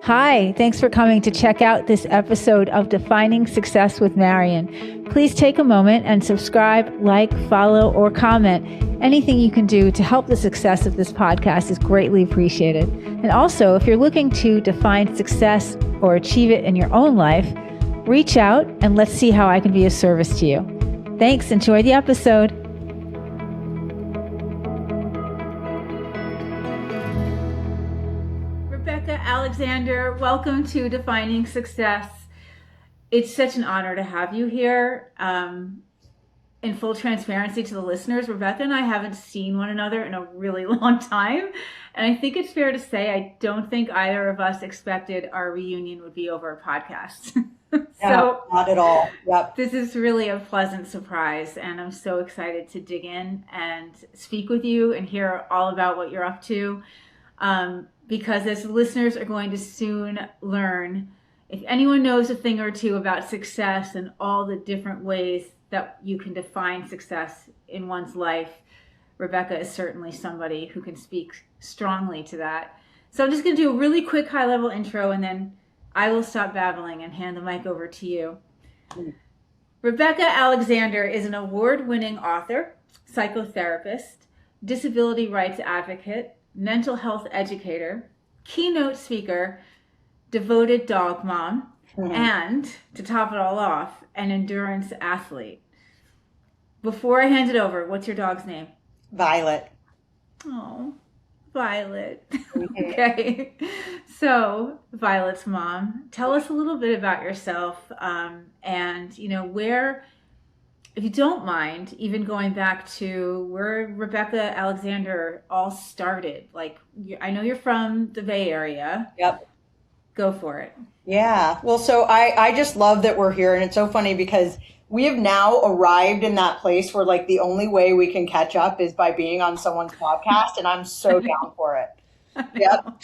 Hi, thanks for coming to check out this episode of Defining Success with Marion. Please take a moment and subscribe, like, follow, or comment. Anything you can do to help the success of this podcast is greatly appreciated. And also, if you're looking to define success or achieve it in your own life, reach out and let's see how I can be of service to you. Thanks. Enjoy the episode. Alexander, welcome to Defining Success. It's such an honor to have you here. In full transparency to the listeners, Rebecca and I haven't seen one another in a really long time. And I think it's fair to say I don't think either of us expected our reunion would be over a podcast. So not at all. Yep. This is really a pleasant surprise, and I'm so excited to dig in and speak with you and hear all about what you're up to. Because as the listeners are going to soon learn, if anyone knows a thing or two about success and all the different ways that you can define success in one's life, Rebecca is certainly somebody who can speak strongly to that. So I'm just going to do a really quick high-level intro, and then I will stop babbling and hand the mic over to you. Rebecca Alexander is an award-winning author, psychotherapist, disability rights advocate, mental health educator, keynote speaker, devoted dog mom, and, to top it all off, an endurance athlete. Before I hand it over, what's your dog's name? Violet. Oh, Violet. Okay. So, Violet's mom, tell us a little bit about yourself and, where, if you don't mind, even going back to where Rebecca Alexander all started. Like, I know you're from the Bay Area. Yep. Go for it. Yeah. Well, so I just love that we're here. And it's so funny because we have now arrived in that place where like the only way we can catch up is by being on someone's podcast. And I'm so down for it. Yep.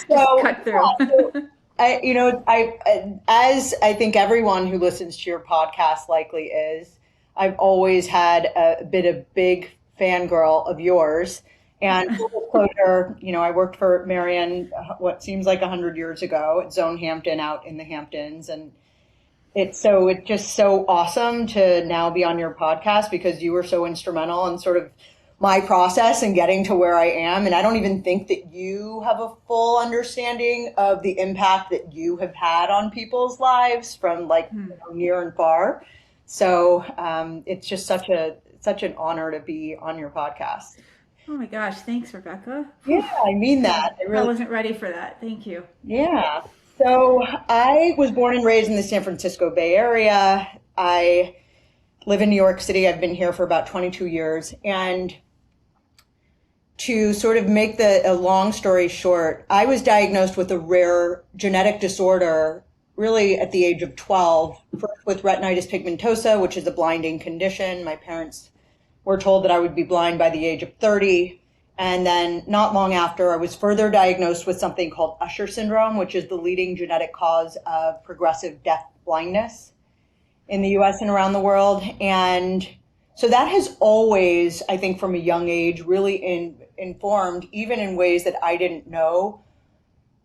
So cut through. As I think everyone who listens to your podcast likely is, I've always had a big fangirl of yours. And full disclosure, I worked for Marion, what seems like 100 years ago at Zone Hampton out in the Hamptons. And it's just so awesome to now be on your podcast because you were so instrumental in sort of my process and getting to where I am. And I don't even think that you have a full understanding of the impact that you have had on people's lives from near and far. So it's just such an honor to be on your podcast. Oh my gosh. Thanks, Rebecca. Yeah, I mean that. I wasn't ready for that. Thank you. Yeah. So I was born and raised in the San Francisco Bay Area. I live in New York City. I've been here for about 22 years. And to sort of make a long story short, I was diagnosed with a rare genetic disorder really at the age of 12, first with retinitis pigmentosa, which is a blinding condition. My parents were told that I would be blind by the age of 30. And then not long after, I was further diagnosed with something called Usher syndrome, which is the leading genetic cause of progressive deaf blindness in the US and around the world. And so that has always, I think from a young age, really informed, even in ways that I didn't know,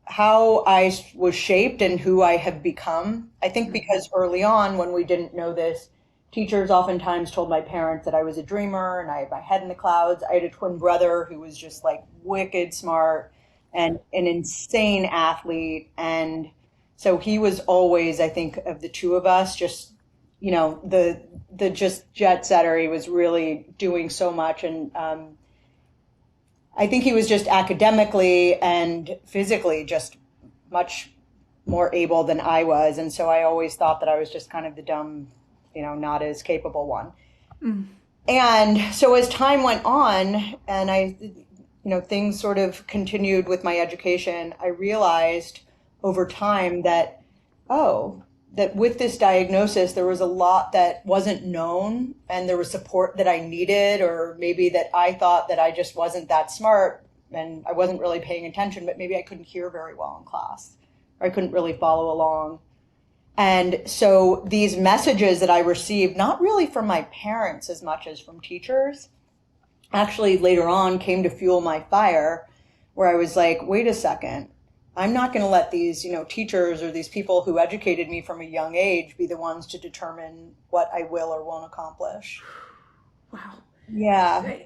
how I was shaped and who I have become. I think because early on, when we didn't know this, teachers oftentimes told my parents that I was a dreamer and I had my head in the clouds. I had a twin brother who was just like wicked smart and an insane athlete. And so he was always, I think, of the two of us, just, the just jet setter. He was really doing so much. And I think he was just academically and physically just much more able than I was. And so I always thought that I was just kind of the dumb, not as capable one. And so as time went on and I, things sort of continued with my education, I realized over time that, that with this diagnosis, there was a lot that wasn't known and there was support that I needed, or maybe that I thought that I just wasn't that smart and I wasn't really paying attention, but maybe I couldn't hear very well in class or I couldn't really follow along. And so these messages that I received, not really from my parents as much as from teachers, actually later on came to fuel my fire, where I was like, wait a second, I'm not going to let these, teachers or these people who educated me from a young age be the ones to determine what I will or won't accomplish. Wow. Yeah.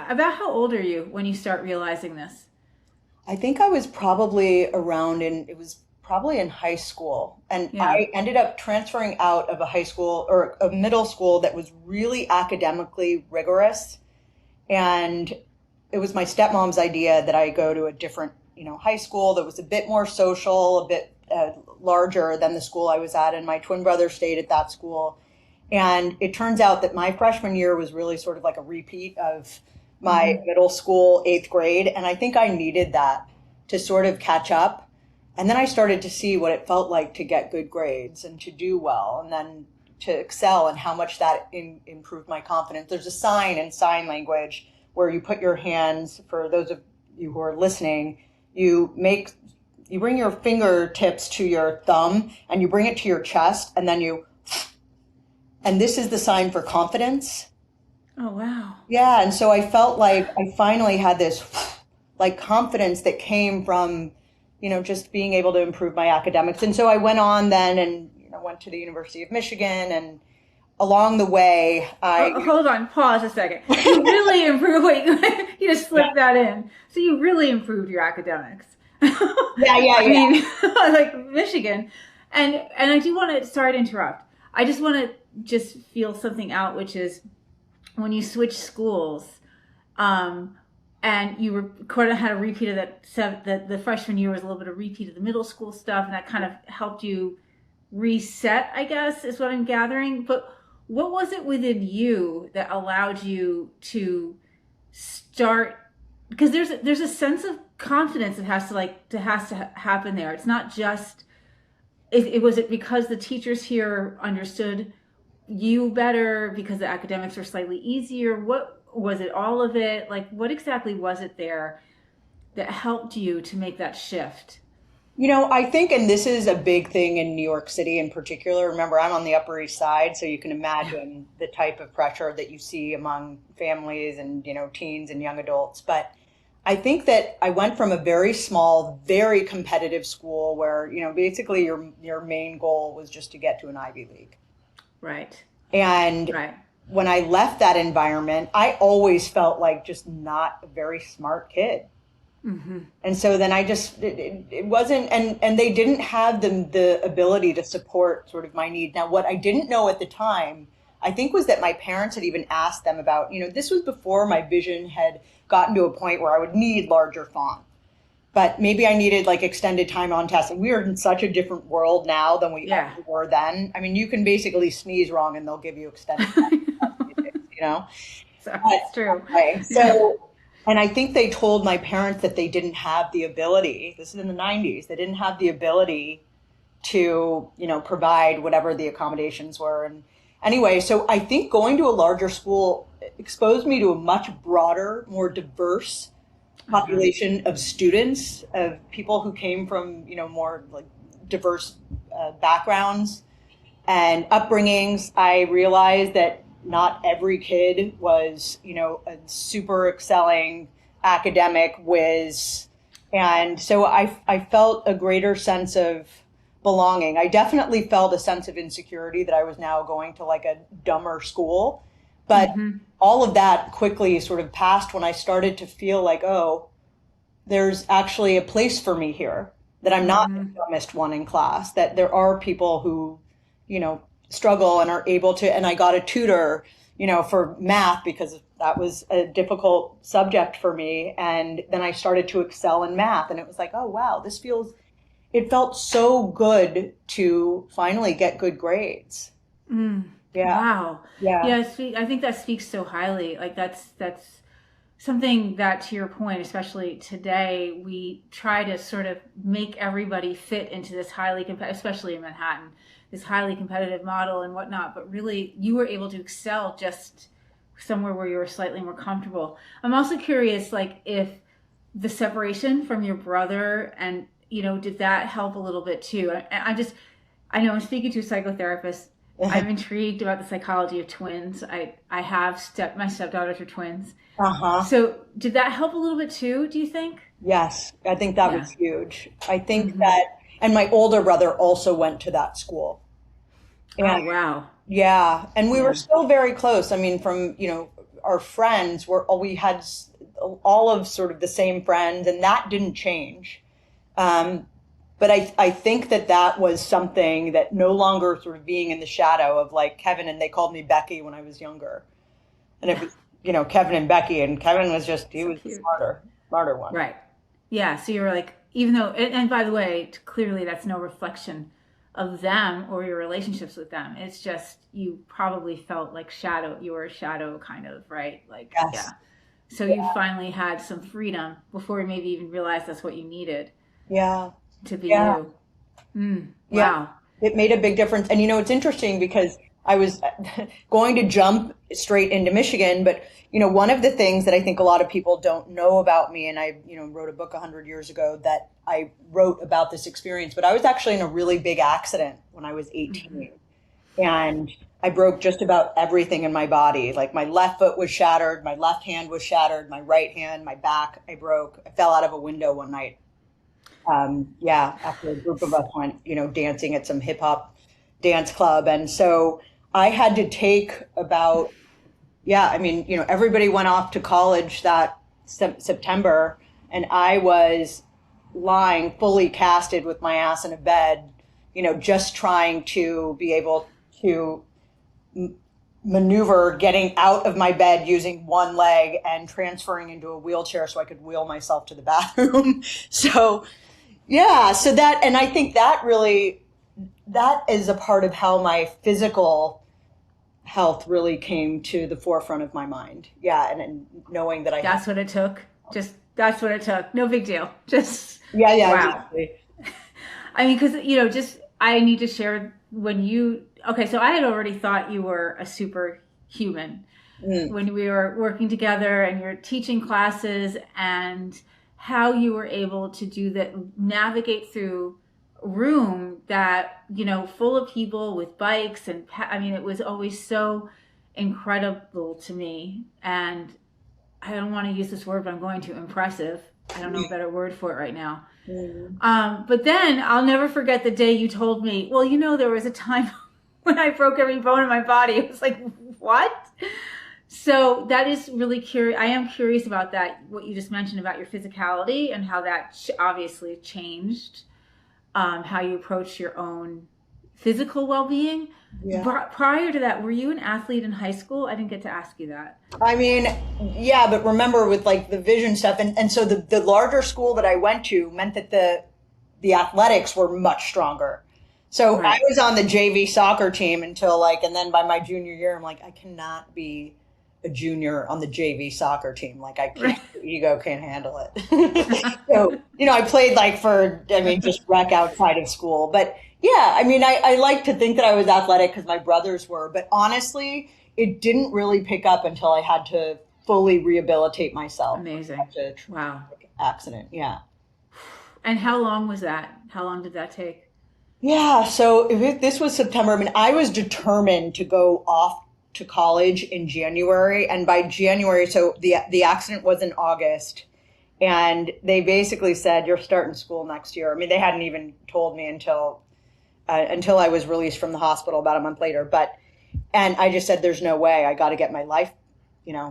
About how old are you when you start realizing this? I think I was probably it was probably in high school. And Yeah. I ended up transferring out of a high school or a middle school that was really academically rigorous. And it was my stepmom's idea that I go to a different, high school that was a bit more social, a bit larger than the school I was at. And my twin brother stayed at that school. And it turns out that my freshman year was really sort of like a repeat of my Mm-hmm. middle school eighth grade. And I think I needed that to sort of catch up. And then I started to see what it felt like to get good grades and to do well and then to excel and how much that improved my confidence. There's a sign in sign language where you put your hands, for those of you who are listening, you bring your fingertips to your thumb and you bring it to your chest and then and this is the sign for confidence. Oh, wow. Yeah, and so I felt like I finally had this like confidence that came from, just being able to improve my academics. And so I went on then and went to the University of Michigan, and along the way Hold on, pause a second. You really improved. Wait, you just slipped that in. So you really improved your academics. I yeah. mean, like Michigan, and I do want to. Sorry to interrupt. I just want to just feel something out, which is when you switch schools, and you were kind of had a repeat of that. The freshman year was a little bit of repeat of the middle school stuff, and that kind of helped you reset, I guess, is what I'm gathering. But what was it within you that allowed you to start? Because there's a sense of confidence that has to happen there. It's not just it was it because the teachers here understood you better because the academics were slightly easier. What was it? All of it? Like what exactly was it there that helped you to make that shift? I think, and this is a big thing in New York City in particular. Remember, I'm on the Upper East Side, so you can imagine the type of pressure that you see among families and, teens and young adults. But I think that I went from a very small, very competitive school where, basically your main goal was just to get to an Ivy League. Right. And Right. when I left that environment, I always felt like just not a very smart kid. Mm-hmm. And so then it wasn't, and they didn't have the ability to support sort of my need. Now, what I didn't know at the time, I think, was that my parents had even asked them about, this was before my vision had gotten to a point where I would need larger font. But maybe I needed like extended time on task. And we are in such a different world now than we ever were then. I mean, you can basically sneeze wrong and they'll give you extended time, So it's true. Okay, so, and I think they told my parents that they didn't have the ability, this is in the 90s, they didn't have the ability to, provide whatever the accommodations were. And anyway, so I think going to a larger school exposed me to a much broader, more diverse population of students, of people who came from, more like diverse backgrounds and upbringings. I realized that not every kid was, a super excelling academic whiz. And so I felt a greater sense of belonging. I definitely felt a sense of insecurity that I was now going to like a dumber school. But all of that quickly sort of passed when I started to feel like, oh, there's actually a place for me here, that I'm not the dumbest one in class, that there are people who, struggle and are able to, and I got a tutor, for math because that was a difficult subject for me. And then I started to excel in math and it was like, oh, wow, it felt so good to finally get good grades. Yeah. Wow. Yeah. I think that speaks so highly. Like that's something that, to your point, especially today, we try to sort of make everybody fit into this highly competitive, especially in Manhattan, this highly competitive model and whatnot. But really, you were able to excel just somewhere where you were slightly more comfortable. I'm also curious, like, if the separation from your brother and, did that help a little bit too? I know I'm speaking to a psychotherapist. I'm intrigued about the psychology of twins. I have my stepdaughters are twins. Uh-huh. So did that help a little bit too, do you think? Yes, I think that Yeah. was huge. I think Hmm. that, and my older brother also went to that school. And Oh, wow. yeah, and we were Yeah. still very close. I mean, from, our friends were, we had all of sort of the same friends, and that didn't change. Um, but I think that that was something that no longer sort of being in the shadow of like Kevin, and they called me Becky when I was younger. And it Yeah. was, Kevin and Becky, and Kevin was just, he So was the cute. smarter one. Right. Yeah. So you were like, even though, and by the way, clearly that's no reflection of them or your relationships with them. It's just you probably felt like you were a shadow kind of, right? Like, Yes. yeah. So you finally had some freedom before you maybe even realized that's what you needed Yeah. to be Yeah. you. Mm, Yeah. wow. It made a big difference. And it's interesting because I was going to jump straight into Michigan, but one of the things that I think a lot of people don't know about me, and I, wrote a book 100 years ago that I wrote about this experience, but I was actually in a really big accident when I was Hmm. 18. And I broke just about everything in my body. Like my left foot was shattered, my left hand was shattered, my right hand, my back, I broke. I fell out of a window one night. Yeah, after a group of us went, dancing at some hip hop dance club. And so I had to take about, yeah, I mean, everybody went off to college that September, and I was lying fully casted with my ass in a bed, just trying to be able to maneuver getting out of my bed using one leg and transferring into a wheelchair so I could wheel myself to the bathroom. So, yeah, so that, and I think that really, that is a part of how my physical health really came to the forefront of my mind. Yeah, and knowing that I had, That's what it took. Just, that's what it took. No big deal. Just, yeah, yeah, wow. exactly. I mean, because, just, I need to share when okay, so I had already thought you were a superhuman Mm, when we were working together and you're teaching classes and how you were able to do that, navigate through a room that, full of people with bikes. And I mean, it was always so incredible to me. And I don't want to use this word, but I'm going to impressive. I don't know a better word for it right now. mm. But then I'll never forget the day you told me, well, there was a time when I broke every bone in my body. It was like, what? So that is really curious. I am curious about that, what you just mentioned about your physicality and how that obviously changed how you approach your own physical well-being. Yeah. Prior to that, were you an athlete in high school? I didn't get to ask you that. I mean, yeah, but remember with like the vision stuff, and so the larger school that I went to meant that the athletics were much stronger. So I Right. was on the JV soccer team until like, and then by my junior year, I'm like, I cannot be a junior on the JV soccer team. Like I can't, Right. the ego can't handle it. So, I played like for, I mean, just rec outside of school. But yeah, I mean, I like to think that I was athletic because my brothers were, but honestly, it didn't really pick up until I had to fully rehabilitate myself from Amazing. such a Wow. traumatic accident. Yeah. And how long was that? How long did that take? Yeah, so this was September. I mean, I was determined to go off to college in January, and by January, so the accident was in August, and they basically said you're starting school next year. I mean, they hadn't even told me until I was released from the hospital about a month later. But and I just said, "There's no way. I got to get my life,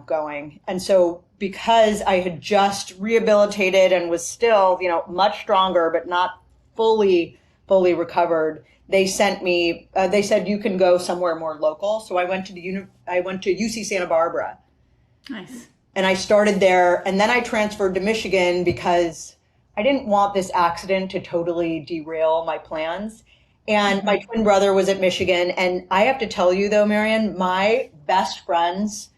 going." And so because I had just rehabilitated and was still, much stronger, but not fully recovered, they sent me. They said you can go somewhere more local. So I went to UC Santa Barbara, Nice. and I started there, and then I transferred to Michigan because I didn't want this accident to totally derail my plans. And my Hmm. twin brother was at Michigan, and I have to tell you though, Marion, my best friends,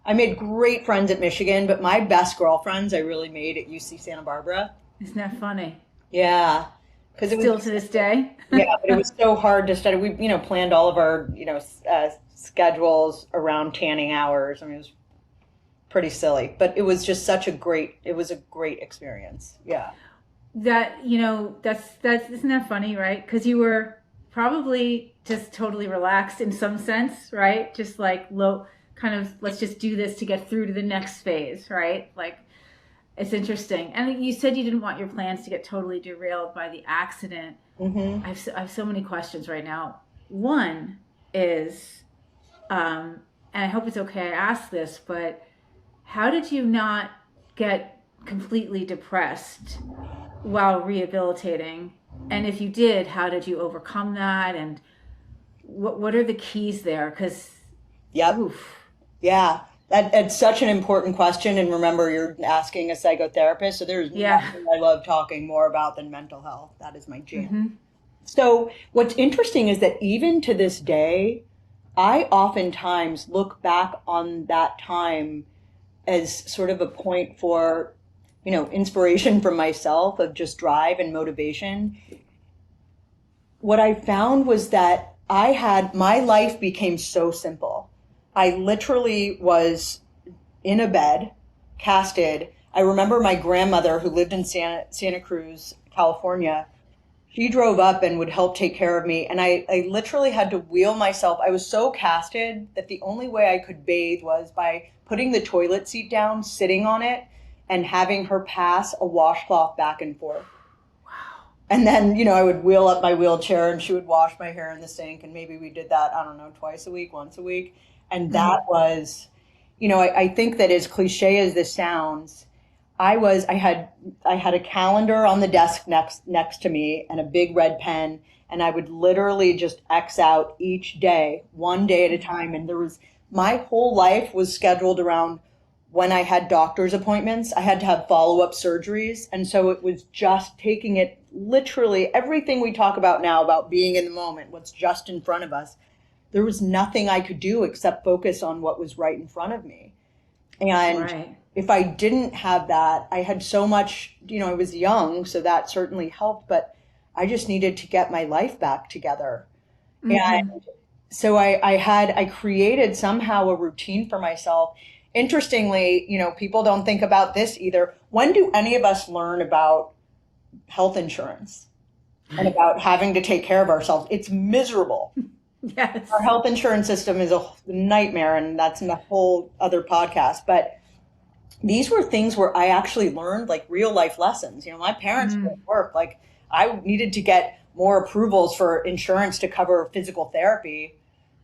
I made great friends at Michigan, but my best girlfriends I really made at UC Santa Barbara. Isn't that funny? Yeah, because it was Still to this day. yeah, but it was so hard to study. We planned all of our schedules around tanning hours. I mean, it was pretty silly, but it was a great experience. Yeah. That that's isn't that funny, right? Because you were probably just totally relaxed in some sense, right? Just like low, kind of, let's just do this to get through to the next phase, right? Like, It's interesting. And you said you didn't want your plans to get totally derailed by the accident. Mm-hmm. I have so many questions right now. One is, and I hope it's okay I ask this, but how did you not get completely depressed while rehabilitating? And if you did, how did you overcome that? And what are the keys there? Because, Yep. oof. Yeah. That's such an important question. And remember, you're asking a psychotherapist. So there's Yeah. nothing I love talking more about than mental health. That is my jam. Mm-hmm. So what's interesting is that even to this day, I oftentimes look back on that time as sort of a point for, inspiration from myself of just drive and motivation. What I found was that my life became so simple. I literally was in a bed, casted. I remember my grandmother who lived in Santa Cruz, California. She drove up and would help take care of me. And I literally had to wheel myself. I was so casted that the only way I could bathe was by putting the toilet seat down, sitting on it, and having her pass a washcloth back and forth. And then, I would wheel up my wheelchair and she would wash my hair in the sink. And maybe we did that, I don't know, twice a week, once a week. And that was, I think that as cliche as this sounds, I had a calendar on the desk next to me and a big red pen. And I would literally just X out each day, one day at a time. And my whole life was scheduled around when I had doctor's appointments. I had to have follow-up surgeries. And so it was just taking it literally everything we talk about now about being in the moment, what's just in front of us. There was nothing I could do except focus on what was right in front of me. And Right. if I didn't have that, I had so much, I was young, so that certainly helped, but I just needed to get my life back together. Mm-hmm. And so I created somehow a routine for myself. Interestingly, people don't think about this either. When do any of us learn about health insurance and about having to take care of ourselves? It's miserable. Yes. Our health insurance system is a nightmare, and that's a whole other podcast. But these were things where I actually learned like real life lessons. My parents were at work. Like I needed to get more approvals for insurance to cover physical therapy.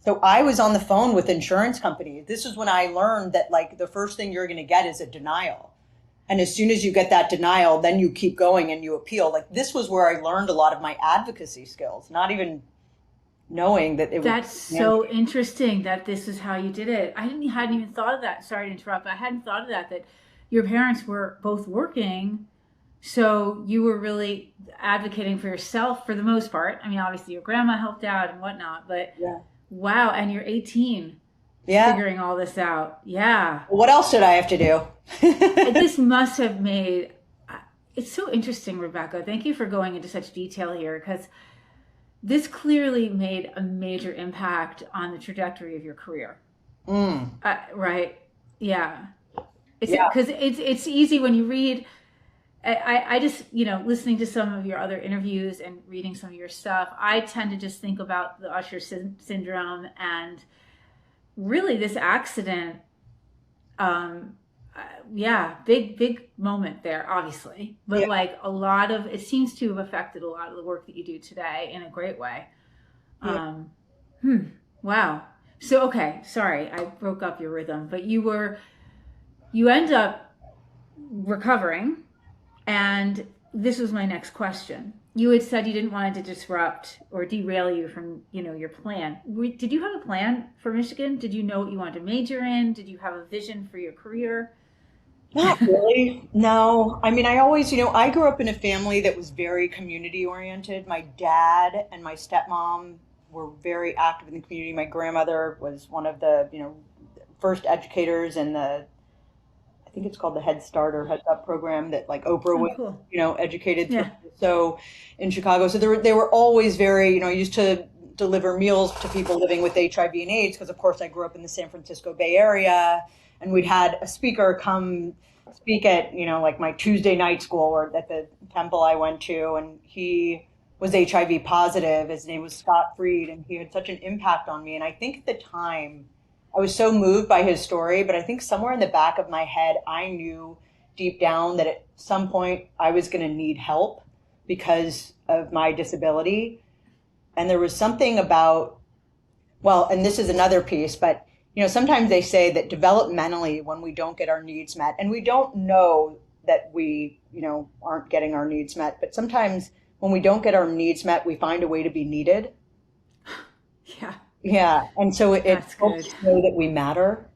So I was on the phone with insurance companies. This is when I learned that like the first thing you're going to get is a denial. And as soon as you get that denial, then you keep going and you appeal. Like this was where I learned a lot of my advocacy skills, not even knowing that it was. That's so interesting that this is how you did it. hadn't even thought of that. Sorry to interrupt. I hadn't thought of that your parents were both working. So you were really advocating for yourself for the most part. I mean, obviously your grandma helped out and whatnot, but Yeah. Wow. And you're 18 Yeah. figuring all this out. Yeah. What else did I have to do? This must have made, it's so interesting, Rebecca. Thank you for going into such detail here because this clearly made a major impact on the trajectory of your career. Right? Yeah. Because it's easy when you read. I just, listening to some of your other interviews and reading some of your stuff, I tend to just think about the Usher syndrome and really this accident. Big moment there, obviously. But like a lot of, it seems to have affected a lot of the work that you do today in a great way. Wow. So, okay, sorry, I broke up your rhythm, but you end up recovering. And this was my next question. You had said you didn't want it to disrupt or derail you from, your plan. Did you have a plan for Michigan? Did you know what you wanted to major in? Did you have a vision for your career? Not really. No. I mean, I always, I grew up in a family that was very community oriented. My dad and my stepmom were very active in the community. My grandmother was one of the, first educators in I think it's called the Head Start or Head Up program that like Oprah was, cool. Educated through. Yeah. So in Chicago, so they were always very, I used to deliver meals to people living with HIV and AIDS because of course I grew up in the San Francisco Bay Area, and we'd had a speaker come speak at, like my Tuesday night school or at the temple I went to, and he was HIV positive. His name was Scott Freed, and he had such an impact on me. And I think at the time I was so moved by his story, but I think somewhere in the back of my head, I knew deep down that at some point I was going to need help because of my disability. And there was something about, well, and this is another piece, but sometimes they say that developmentally, when we don't get our needs met, and we don't know that we, aren't getting our needs met, but sometimes when we don't get our needs met, we find a way to be needed. Yeah. Yeah. And so it That's helps good. to know that we matter.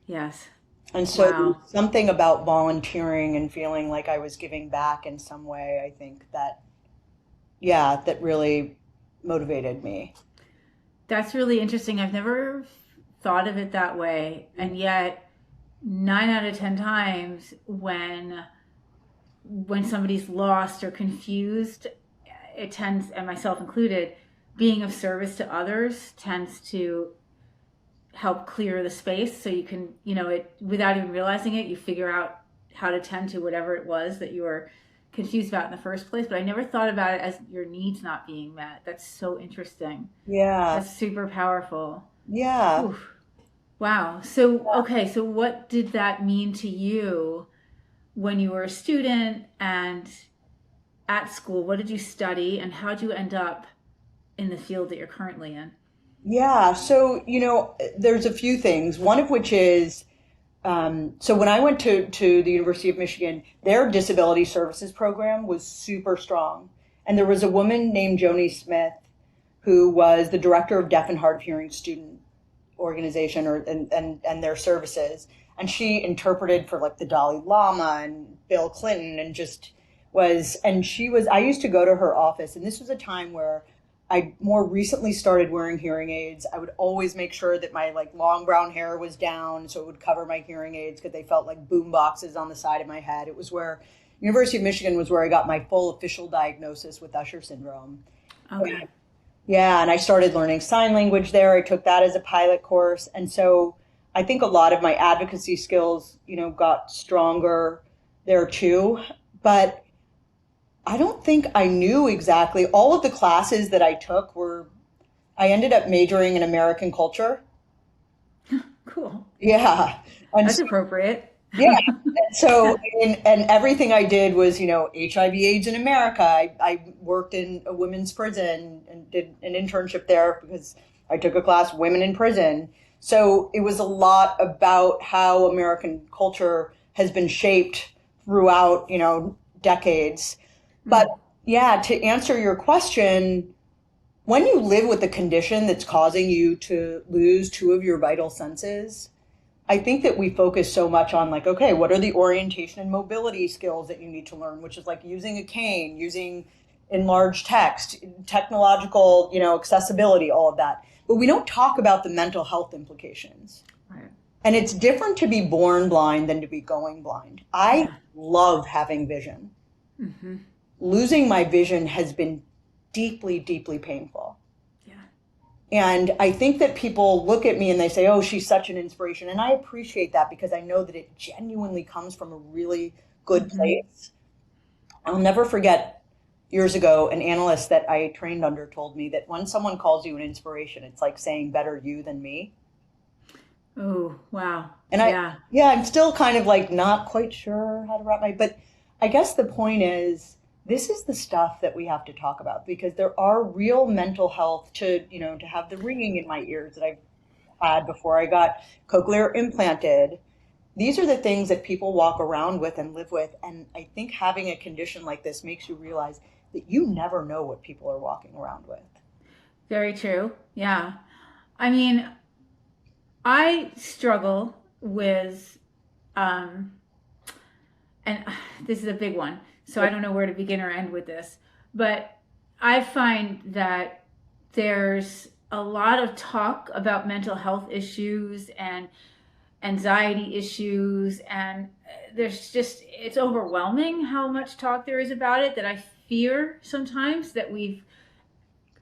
Yes. And so Wow. there's something about volunteering and feeling like I was giving back in some way, I think that really motivated me. That's really interesting. I've never thought of it that way. And yet 9 out of 10 times when somebody's lost or confused, it tends, and myself included, being of service to others tends to help clear the space, so you can, it, without even realizing it, you figure out how to tend to whatever it was that you were confused about in the first place. But I never thought about it as your needs not being met. That's so interesting. Yeah. That's super powerful. Yeah. Oof. Wow. So, okay, so what did that mean to you when you were a student and at school? What did you study, and how did you end up in the field that you're currently in? Yeah. So, there's a few things, one of which is, so when I went to the University of Michigan, their disability services program was super strong. And there was a woman named Joni Smith who was the director of Deaf and Hard of Hearing Student Organization and their services. And she interpreted for like the Dalai Lama and Bill Clinton and I used to go to her office, and this was a time where I more recently started wearing hearing aids. I would always make sure that my like long brown hair was down so it would cover my hearing aids because they felt like boom boxes on the side of my head. It was where University of Michigan was where I got my full official diagnosis with Usher syndrome. Okay. Yeah, and I started learning sign language there. I took that as a pilot course. And so I think a lot of my advocacy skills, got stronger there too. But I don't think I knew exactly. All of the classes that I took I ended up majoring in American culture. Cool. Yeah. And That's appropriate. yeah. So, and everything I did was, HIV AIDS in America. I worked in a women's prison and did an internship there because I took a class, Women in Prison. So it was a lot about how American culture has been shaped throughout, decades. But yeah, to answer your question, when you live with a condition that's causing you to lose two of your vital senses, I think that we focus so much on like, okay, what are the orientation and mobility skills that you need to learn, which is like using a cane, using enlarged text, technological, accessibility, all of that. But we don't talk about the mental health implications. Right. And it's different to be born blind than to be going blind. I love having vision. Mm-hmm. Losing my vision has been deeply, deeply painful. Yeah. And I think that people look at me and they say, oh, she's such an inspiration. And I appreciate that because I know that it genuinely comes from a really good place. I'll never forget years ago, an analyst that I trained under told me that when someone calls you an inspiration, it's like saying better you than me. Oh, wow. And I'm still kind of like not quite sure how to but I guess the point is, this is the stuff that we have to talk about because there are real mental health to have the ringing in my ears that I've had before I got cochlear implanted. These are the things that people walk around with and live with. And I think having a condition like this makes you realize that you never know what people are walking around with. Very true. Yeah. I mean, I struggle with, and this is a big one, so I don't know where to begin or end with this, but I find that there's a lot of talk about mental health issues and anxiety issues, and it's overwhelming how much talk there is about it, that I fear sometimes that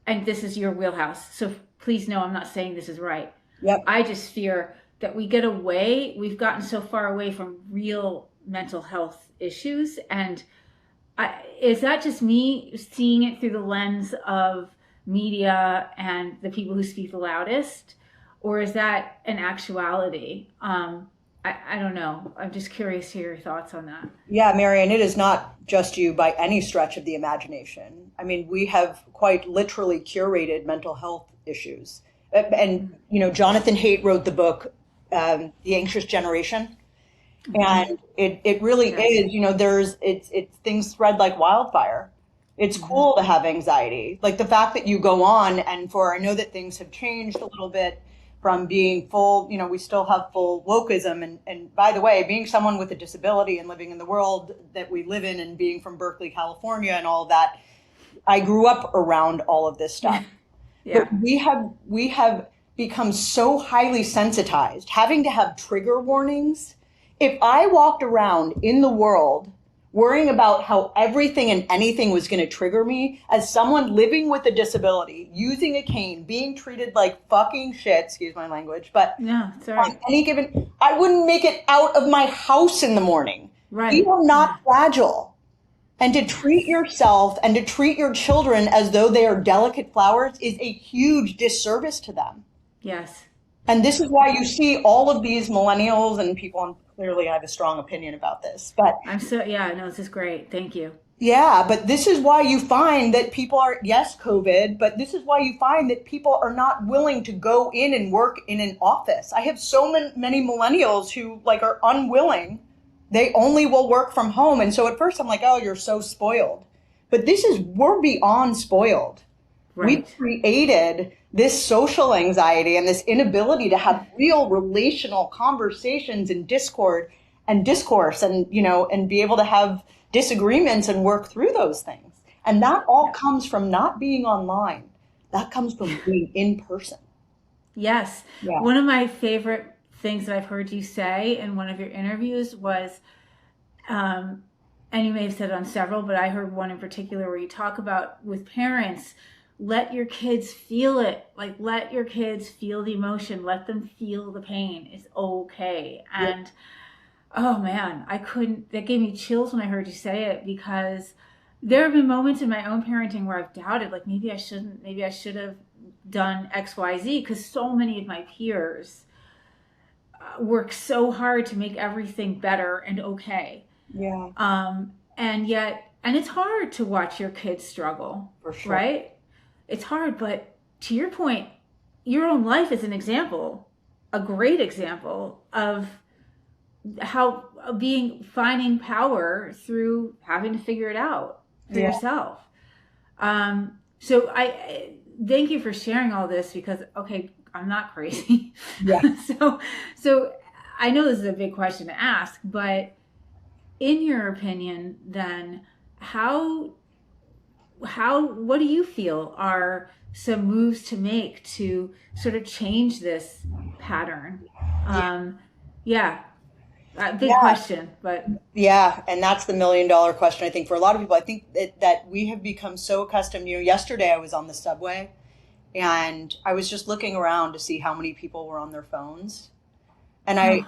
and this is your wheelhouse, so please know I'm not saying this is right. Yep. I just fear that we've gotten so far away from real mental health issues. And is that just me seeing it through the lens of media and the people who speak the loudest? Or is that an actuality? I don't know. I'm just curious to hear your thoughts on that. Yeah, Marian, it is not just you by any stretch of the imagination. I mean, we have quite literally curated mental health issues. And, Jonathan Haidt wrote the book, The Anxious Generation. Mm-hmm. And it really Yes. is, it's things spread like wildfire. It's Mm-hmm. cool to have anxiety. Like the fact that you go on and I know that things have changed a little bit from being full, we still have full wokeism. And by the way, being someone with a disability and living in the world that we live in and being from Berkeley, California and all of that, I grew up around all of this stuff. But Yeah. we have become so highly sensitized, having to have trigger warnings. If I walked around in the world worrying about how everything and anything was going to trigger me as someone living with a disability, using a cane, being treated like fucking shit, excuse my language, but No, it's all on right. any given, I wouldn't make it out of my house in the morning. We Right. are Yeah. not fragile. And to treat yourself and to treat your children as though they are delicate flowers is a huge disservice to them. Yes. And this is why you see all of these millennials and people, and clearly I have a strong opinion about this, but Yeah, no, this is great. Thank you. yeah, but this is why you find that people are, yes, COVID, but this is why you find that people are not willing to go in and work in an office. I have so many millennials who like are unwilling. They only will work from home. And so at first I'm like, oh, you're so spoiled. But we're beyond spoiled. We Right. created this social anxiety and this inability to have real relational conversations and discourse and be able to have disagreements and work through those things. And that all Yeah. comes from not being online. That comes from being in person. Yes. Yeah. One of my favorite things that I've heard you say in one of your interviews was, um, and you may have said it on several, but I heard one in particular where you talk about with parents, let your kids feel it. Like, let your kids feel the emotion, let them feel the pain. It's okay. Yeah. And oh man, I couldn't, that gave me chills when I heard you say it because there have been moments in my own parenting where I've doubted, like maybe I should have done XYZ because so many of my peers work so hard to make everything better and okay. Yeah, And yet, and it's hard to watch your kids struggle, for sure. right? It's hard, but to your point, your own life is an example, a great example of how finding power through having to figure it out for Yeah. yourself. So I thank you for sharing all this because okay, I'm not crazy. Yeah. So I know this is a big question to ask, but in your opinion, then how what do you feel are some moves to make to sort of change this pattern? Yeah, big Yeah. question, but Yeah, and that's the $1 million question. I think for a lot of people, I think that we have become so accustomed. Yesterday I was on the subway and I was just looking around to see how many people were on their phones. And oh,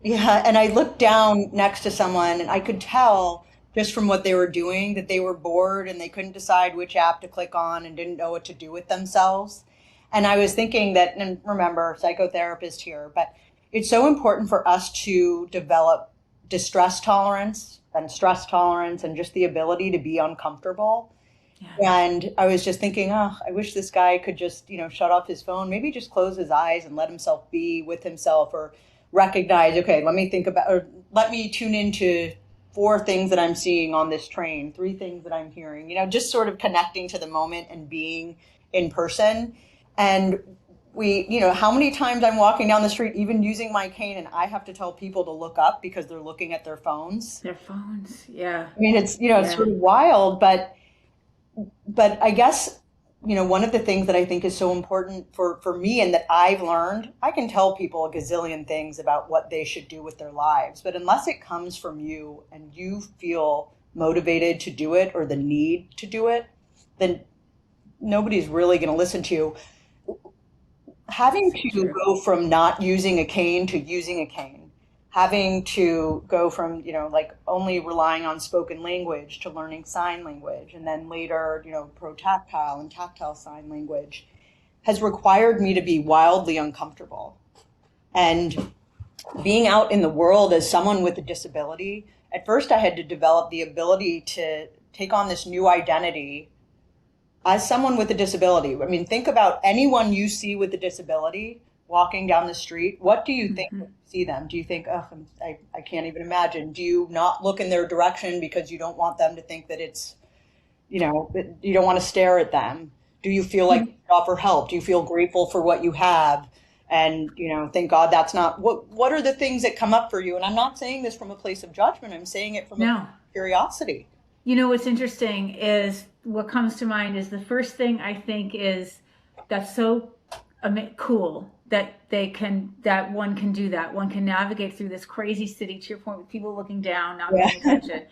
I looked down next to someone and I could tell just from what they were doing that they were bored and they couldn't decide which app to click on and didn't know what to do with themselves. And I was thinking that, and remember, psychotherapist here, but it's so important for us to develop distress tolerance and stress tolerance and just the ability to be uncomfortable. yeah, And I was just thinking, oh, I wish this guy could just, shut off his phone, maybe just close his eyes and let himself be with himself or recognize, okay, let me think about, or let me tune into 4 things that I'm seeing on this train, 3 things that I'm hearing, just sort of connecting to the moment and being in person. And how many times I'm walking down the street, even using my cane, and I have to tell people to look up because they're looking at their phones. their phones, yeah, I mean, it's yeah, sort of wild, but I guess, one of the things that I think is so important for me and that I've learned, I can tell people a gazillion things about what they should do with their lives, but unless it comes from you and you feel motivated to do it or the need to do it, then nobody's really going to listen to you. Having so to true. go from not using a cane to using a cane, having to go from, like only relying on spoken language to learning sign language, and then later, pro-tactile and tactile sign language has required me to be wildly uncomfortable. And being out in the world as someone with a disability, at first I had to develop the ability to take on this new identity as someone with a disability. I mean, think about anyone you see with a disability walking down the street. What do you think when you see them? Do you think, oh, I can't even imagine? Do you not look in their direction because you don't want them to think that it's, that you don't want to stare at them? Do you feel like you offer help? Do you feel grateful for what you have? And, thank God that's not what are the things that come up for you? And I'm not saying this from a place of judgment. I'm saying it from a curiosity. What's interesting is what comes to mind is the first thing I think is that's so cool that one can do that. One can navigate through this crazy city, to your point, with people looking down, not paying attention.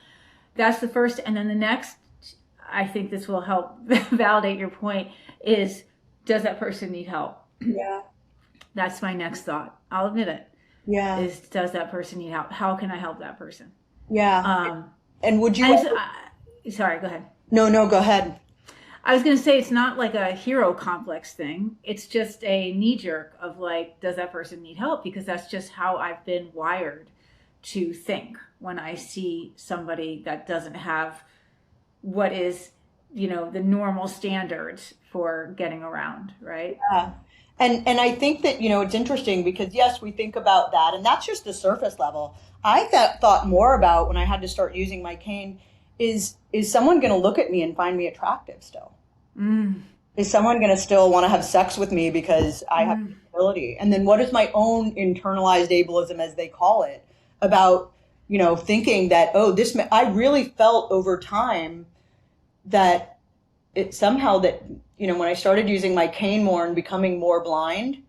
That's the first. And then the next, I think this will help validate your point, is does that person need help? Yeah. That's my next thought. I'll admit it. Yeah. Is does that person need help? How can I help that person? Yeah. And would you... sorry, go ahead. No, go ahead. I was going to say it's not like a hero complex thing. It's just a knee jerk of like, does that person need help? Because that's just how I've been wired to think when I see somebody that doesn't have what is, the normal standards for getting around, right? Yeah. And I think that, it's interesting because, yes, we think about that, and that's just the surface level. I thought more about when I had to start using my cane, is someone going to look at me and find me attractive still? Is someone going to still want to have sex with me because I have a disability? And then what is my own internalized ableism, as they call it, about, thinking that, I really felt over time that it somehow that, when I started using my cane more and becoming more blind,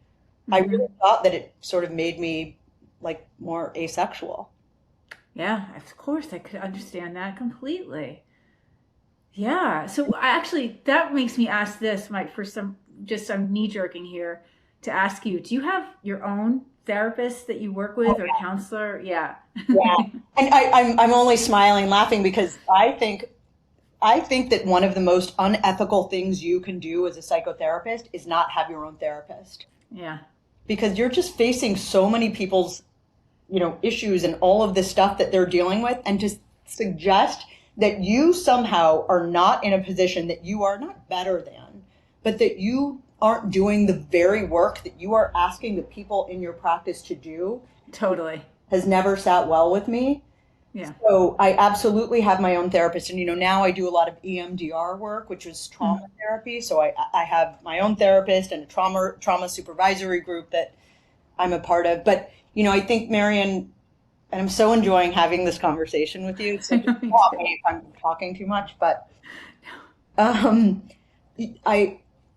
I really thought that it sort of made me like more asexual. Yeah, of course I could understand that completely. Yeah. So actually, that makes me ask this, Mike, I'm knee jerking here to ask you, do you have your own therapist that you work with or counselor? Yeah. Yeah. And I'm only smiling, laughing because I think that one of the most unethical things you can do as a psychotherapist is not have your own therapist. Yeah. Because you're just facing so many people's, issues and all of the stuff that they're dealing with. And to suggest that you somehow are not in a position that you are not better than, but that you aren't doing the very work that you are asking the people in your practice to do. Totally. Has never sat well with me. Yeah. So I absolutely have my own therapist. And, now I do a lot of EMDR work, which is trauma therapy. So I have my own therapist and a trauma supervisory group that I'm a part of. But, I think, Marian, and I'm so enjoying having this conversation with you. So just stop me if I'm talking too much. But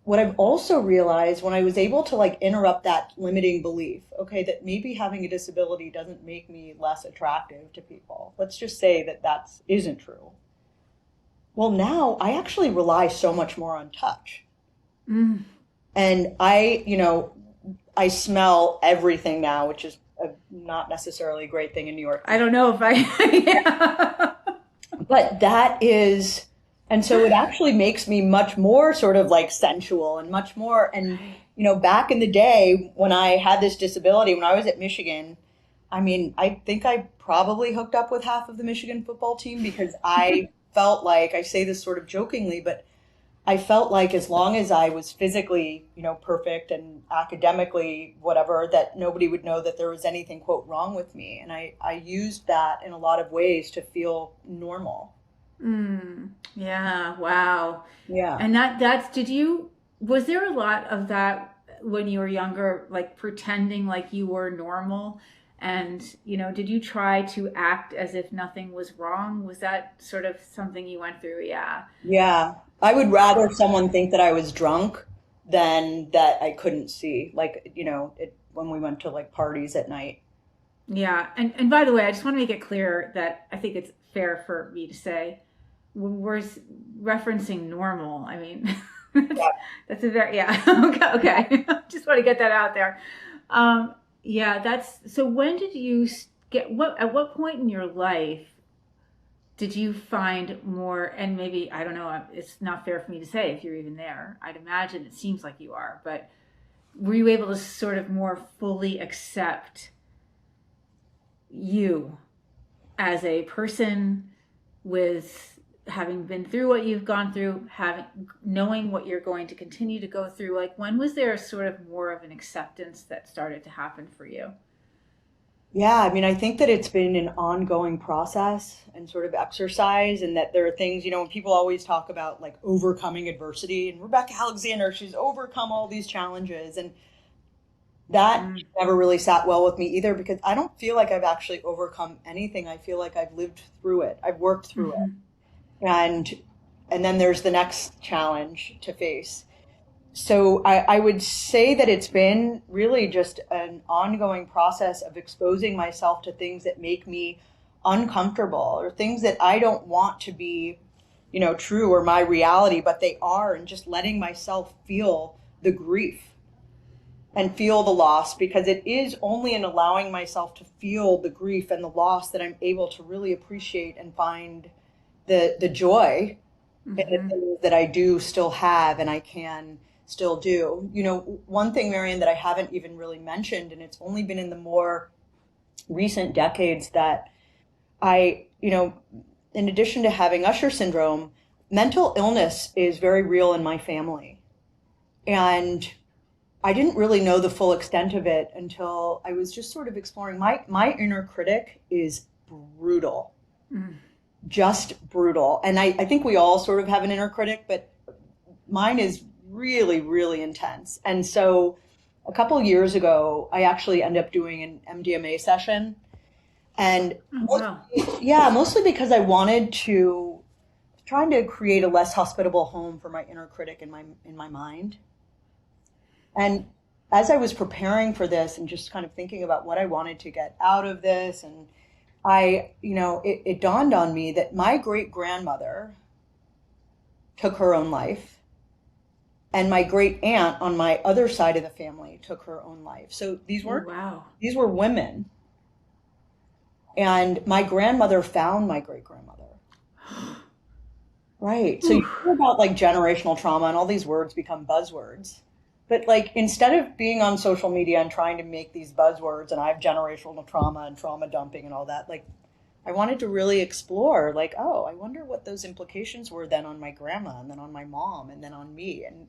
what I've also realized when I was able to like interrupt that limiting belief, that maybe having a disability doesn't make me less attractive to people. Let's just say that isn't true. Well, now I actually rely so much more on touch. And I smell everything now, which is not necessarily a great thing in New York. I don't know if yeah. But that is... And so it actually makes me much more sort of like sensual and much more. And, back in the day when I had this disability, when I was at Michigan, I mean, I think I probably hooked up with half of the Michigan football team because I felt like, I say this sort of jokingly, but I felt like as long as I was physically, perfect and academically, whatever, that nobody would know that there was anything, quote, wrong with me. And I used that in a lot of ways to feel normal. Yeah. Wow. Yeah. And was there a lot of that when you were younger, like pretending like you were normal? And, did you try to act as if nothing was wrong? Was that sort of something you went through? Yeah. Yeah. I would rather someone think that I was drunk than that I couldn't see. Like, when we went to like parties at night. Yeah. And by the way, I just want to make it clear that I think it's fair for me to say, when we're referencing normal, I mean, that's a very, okay. Just want to get that out there. So when did you at what point in your life did you find more, and maybe, I don't know, it's not fair for me to say if you're even there. I'd imagine it seems like you are, but were you able to sort of more fully accept you as a person with having been through what you've gone through, knowing what you're going to continue to go through, like when was there sort of more of an acceptance that started to happen for you? Yeah, I mean, I think that it's been an ongoing process and sort of exercise, and that there are things, when people always talk about like overcoming adversity, and Rebecca Alexander, she's overcome all these challenges. And that Mm, never really sat well with me either, because I don't feel like I've actually overcome anything. I feel like I've lived through it, I've worked through it. mm-hmm. And then there's the next challenge to face. So I would say that it's been really just an ongoing process of exposing myself to things that make me uncomfortable, or things that I don't want to be, true or my reality, but they are, and just letting myself feel the grief and feel the loss, because it is only in allowing myself to feel the grief and the loss that I'm able to really appreciate and find the joy in the Mm-hmm. things that I do still have and I can still do. One thing, Marion, that I haven't even really mentioned, and it's only been in the more recent decades that in addition to having Usher syndrome, mental illness is very real in my family. And I didn't really know the full extent of it until I was just sort of exploring. My inner critic is brutal, Mm. just brutal. And I think we all sort of have an inner critic, but mine is really, really intense. And so a couple of years ago, I actually ended up doing an MDMA session. And Oh, wow. mostly because I wanted to trying to create a less hospitable home for my inner critic in my mind. And as I was preparing for this and just kind of thinking about what I wanted to get out of this, and it dawned on me that my great grandmother took her own life, and my great aunt on my other side of the family took her own life. So Oh, wow. these were women. And my grandmother found my great grandmother. Right. So you Whew. hear about like generational trauma, and all these words become buzzwords. But like, instead of being on social media and trying to make these buzzwords, and I have generational trauma and trauma dumping and all that, like I wanted to really explore, like, oh, I wonder what those implications were then on my grandma, and then on my mom, and then on me. And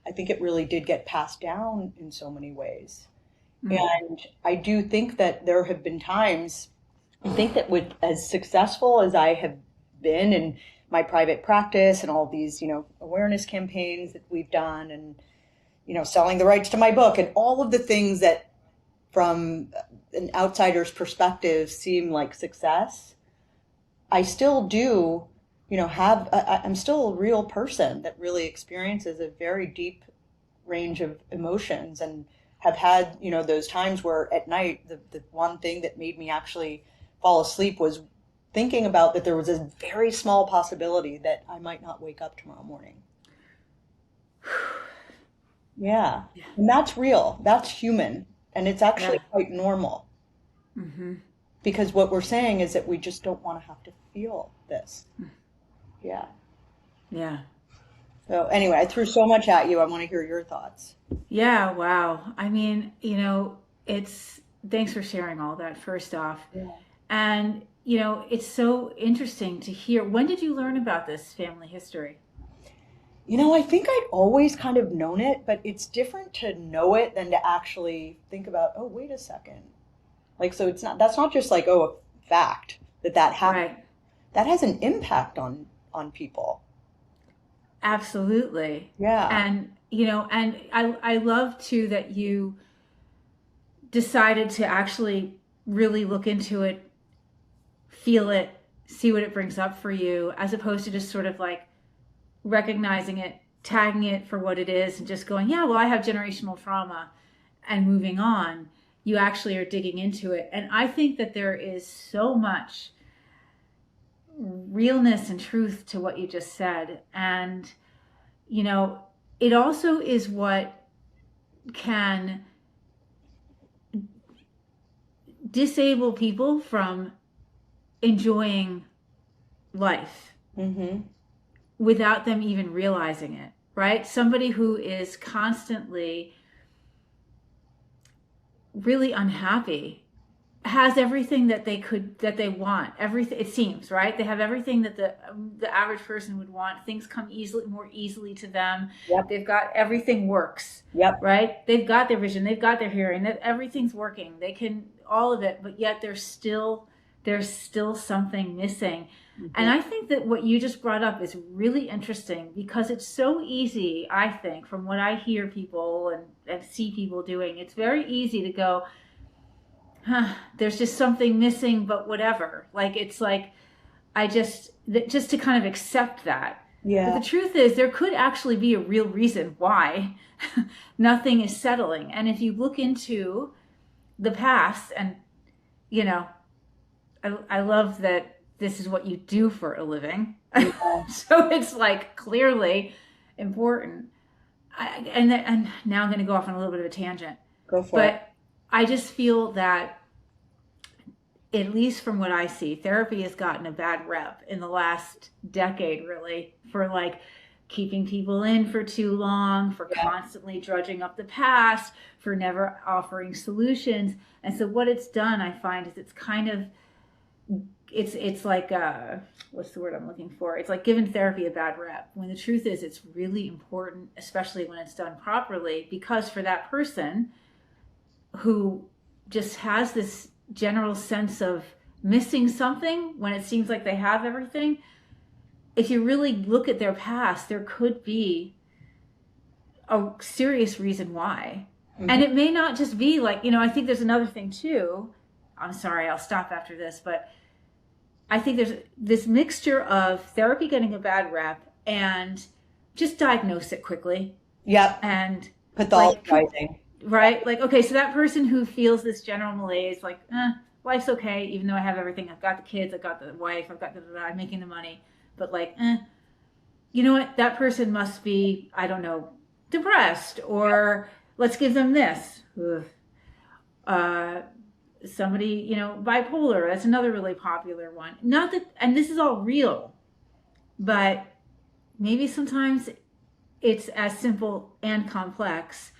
I think it really did get passed down in so many ways. Mm. And I do think that there have been times, I think that with as successful as I have been in my private practice and all these, awareness campaigns that we've done, and, selling the rights to my book, and all of the things that from an outsider's perspective seem like success, I still do, I'm still a real person that really experiences a very deep range of emotions, and have had, those times where at night, the one thing that made me actually fall asleep was thinking about that there was a very small possibility that I might not wake up tomorrow morning. Yeah. Yeah. And that's real. That's human. And it's actually Yeah. quite normal, Mm-hmm. because what we're saying is that we just don't want to have to feel this. Yeah. Yeah. So anyway, I threw so much at you. I want to hear your thoughts. Yeah. Wow. I mean, thanks for sharing all that first off. Yeah. And, it's so interesting to hear. When did you learn about this family history? I think I'd always kind of known it, but it's different to know it than to actually think about, oh, wait a second. Like, so that's not just like, oh, a fact that happened. Right. That has an impact on people. Absolutely. Yeah. And I love too that you decided to actually really look into it, feel it, see what it brings up for you, as opposed to just sort of like recognizing it, tagging it for what it is, and just going, yeah, well, I have generational trauma, and moving on. You actually are digging into it. And I think that there is so much realness and truth to what you just said. And, it also is what can disable people from enjoying life Mm-hmm. without them even realizing it, right? Somebody who is constantly really unhappy has everything that they want. Everything, it seems, right? They have everything that the average person would want. Things come more easily to them. Yep. They've got everything works. Yep. Right? They've got their vision, they've got their hearing, that everything's working. They can all of it, but yet there's still something missing. Mm-hmm. And I think that what you just brought up is really interesting, because it's so easy, I think, from what I hear people and see people doing, it's very easy to go, there's just something missing, but whatever. Like, it's like, just to kind of accept that. Yeah. But the truth is, there could actually be a real reason why nothing is settling. And if you look into the past, and, I love that this is what you do for a living. Yeah. So it's like clearly important. And now I'm going to go off on a little bit of a tangent. Go for it. I just feel that, at least from what I see, therapy has gotten a bad rep in the last decade, really, for like keeping people in for too long, for constantly drudging up the past, for never offering solutions. And so what it's done, I find, is it's kind of, it's like, what's the word I'm looking for? It's like giving therapy a bad rep, when the truth is it's really important, especially when it's done properly, because for that person who just has this general sense of missing something when it seems like they have everything, if you really look at their past, there could be a serious reason why. Mm-hmm. And it may not just be like, I think there's another thing too. I'm sorry, I'll stop after this, but I think there's this mixture of therapy getting a bad rep and just diagnose it quickly. Yep. And pathologizing. Right? Like, okay, so that person who feels this general malaise, like, life's okay, even though I have everything. I've got the kids, I've got the wife, I'm making the money. But like, you know what? That person must be, I don't know, depressed, or let's give them this. Somebody, bipolar, that's another really popular one. Not that, and this is all real, but maybe sometimes it's as simple and complex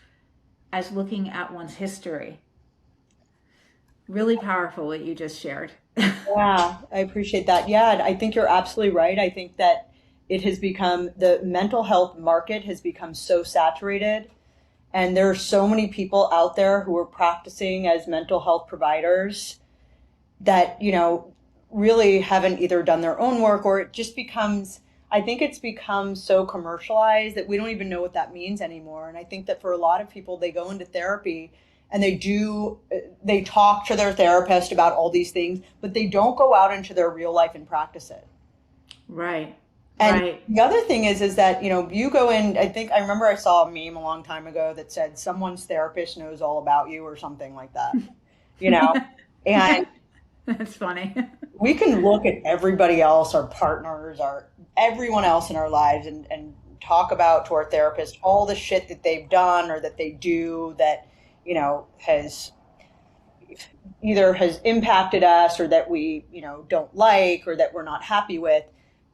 as looking at one's history. Really powerful what you just shared. Yeah, I appreciate that. Yeah, I think you're absolutely right. I think that it has become, the mental health market has become so saturated, and there are so many people out there who are practicing as mental health providers that, really haven't either done their own work, or it just becomes, I think it's become so commercialized that we don't even know what that means anymore. And I think that for a lot of people, they go into therapy and they talk to their therapist about all these things, but they don't go out into their real life and practice it. Right. And right. The other thing is that, you go in, I remember I saw a meme a long time ago that said someone's therapist knows all about you, or something like that, and that's funny. We can look at everybody else, our partners, everyone else in our lives, and talk about to our therapist all the shit that they've done or that they do that, has impacted us, or that we, don't like, or that we're not happy with.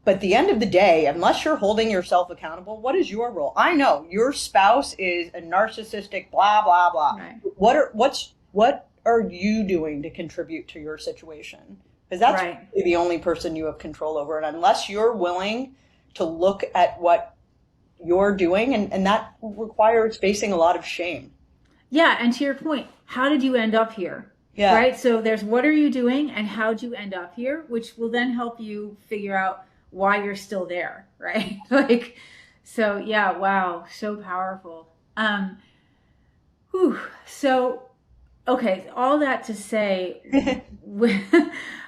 But at the end of the day, unless you're holding yourself accountable, what is your role? I know your spouse is a narcissistic, blah, blah, blah. Right. What are you doing to contribute to your situation? Because that's right. Really the only person you have control over. And unless you're willing to look at what you're doing, and that requires facing a lot of shame. Yeah, and to your point, how did you end up here? Yeah. Right? So there's what are you doing and how'd you end up here, which will then help you figure out why you're still there, right? So yeah, wow, so powerful. So, okay, all that to say,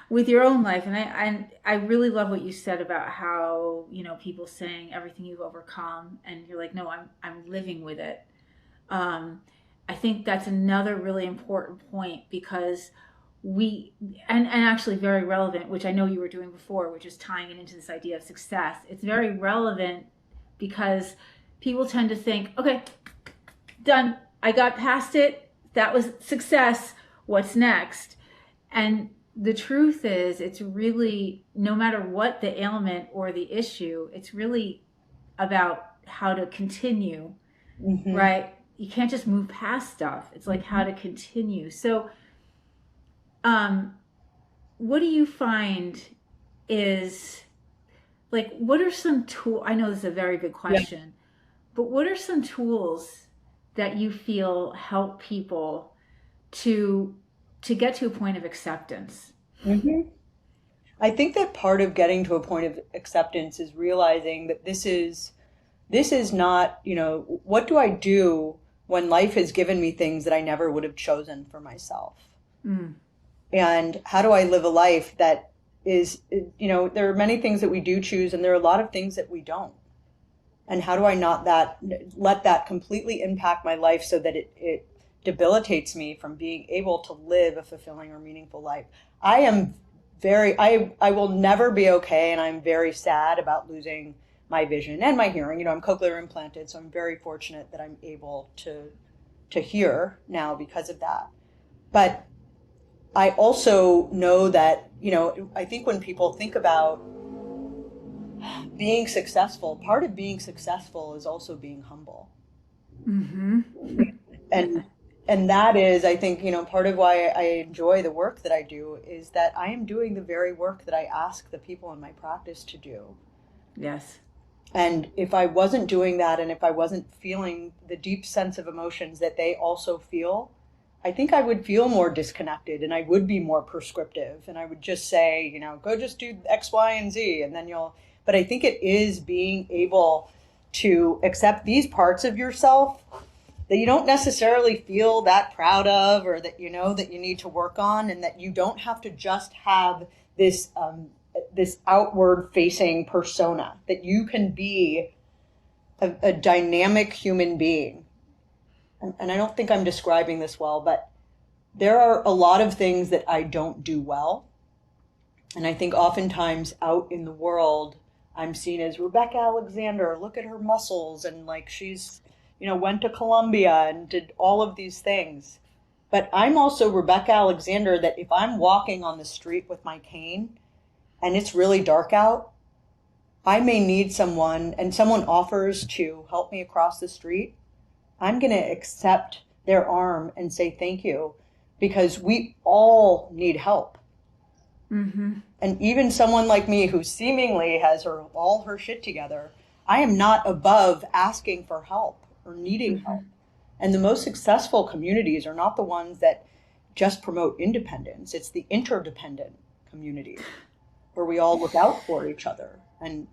with your own life, and I really love what you said about how, people saying everything you've overcome, and you're like, no, I'm living with it. I think that's another really important point, because and actually very relevant, which I know you were doing before, which is tying it into this idea of success. It's very relevant because people tend to think, okay, done. I got past it. That was success. What's next? And the truth is, it's really, no matter what the ailment or the issue, it's really about how to continue, mm-hmm. right? You can't just move past stuff. It's like how to continue. So um, what do you find is like, what are some tools? I know this is a very big Yeah. question, but what are some tools that you feel help people to get to a point of acceptance? hmm I think that part of getting to a point of acceptance is realizing that this is not, what do I do when life has given me things that I never would have chosen for myself? Mm. And how do I live a life that is, there are many things that we do choose, and there are a lot of things that we don't. And how do I not let that completely impact my life so that it debilitates me from being able to live a fulfilling or meaningful life? I am I will never be okay, and I'm very sad about losing my vision and my hearing. I'm cochlear implanted, so I'm very fortunate that I'm able to hear now because of that. But I also know that, I think when people think about being successful, part of being successful is also being humble. Mm-hmm. And that is, I think, part of why I enjoy the work that I do is that I am doing the very work that I ask the people in my practice to do. Yes. And if I wasn't doing that, and if I wasn't feeling the deep sense of emotions that they also feel, I think I would feel more disconnected, and I would be more prescriptive, and I would just say, go just do X, Y, and Z, and then but I think it is being able to accept these parts of yourself that you don't necessarily feel that proud of, or that that you need to work on, and that you don't have to just have this outward facing persona, that you can be a dynamic human being. And I don't think I'm describing this well, but there are a lot of things that I don't do well. And I think oftentimes out in the world, I'm seen as Rebecca Alexander. Look at her muscles, and like she's, went to Columbia and did all of these things. But I'm also Rebecca Alexander that if I'm walking on the street with my cane and it's really dark out, I may need someone, and someone offers to help me across the street. I'm going to accept their arm and say thank you, because we all need help. Mm-hmm. And even someone like me who seemingly has all her shit together, I am not above asking for help or needing Mm-hmm. help. And the most successful communities are not the ones that just promote independence. It's the interdependent communities where we all look out for each other. And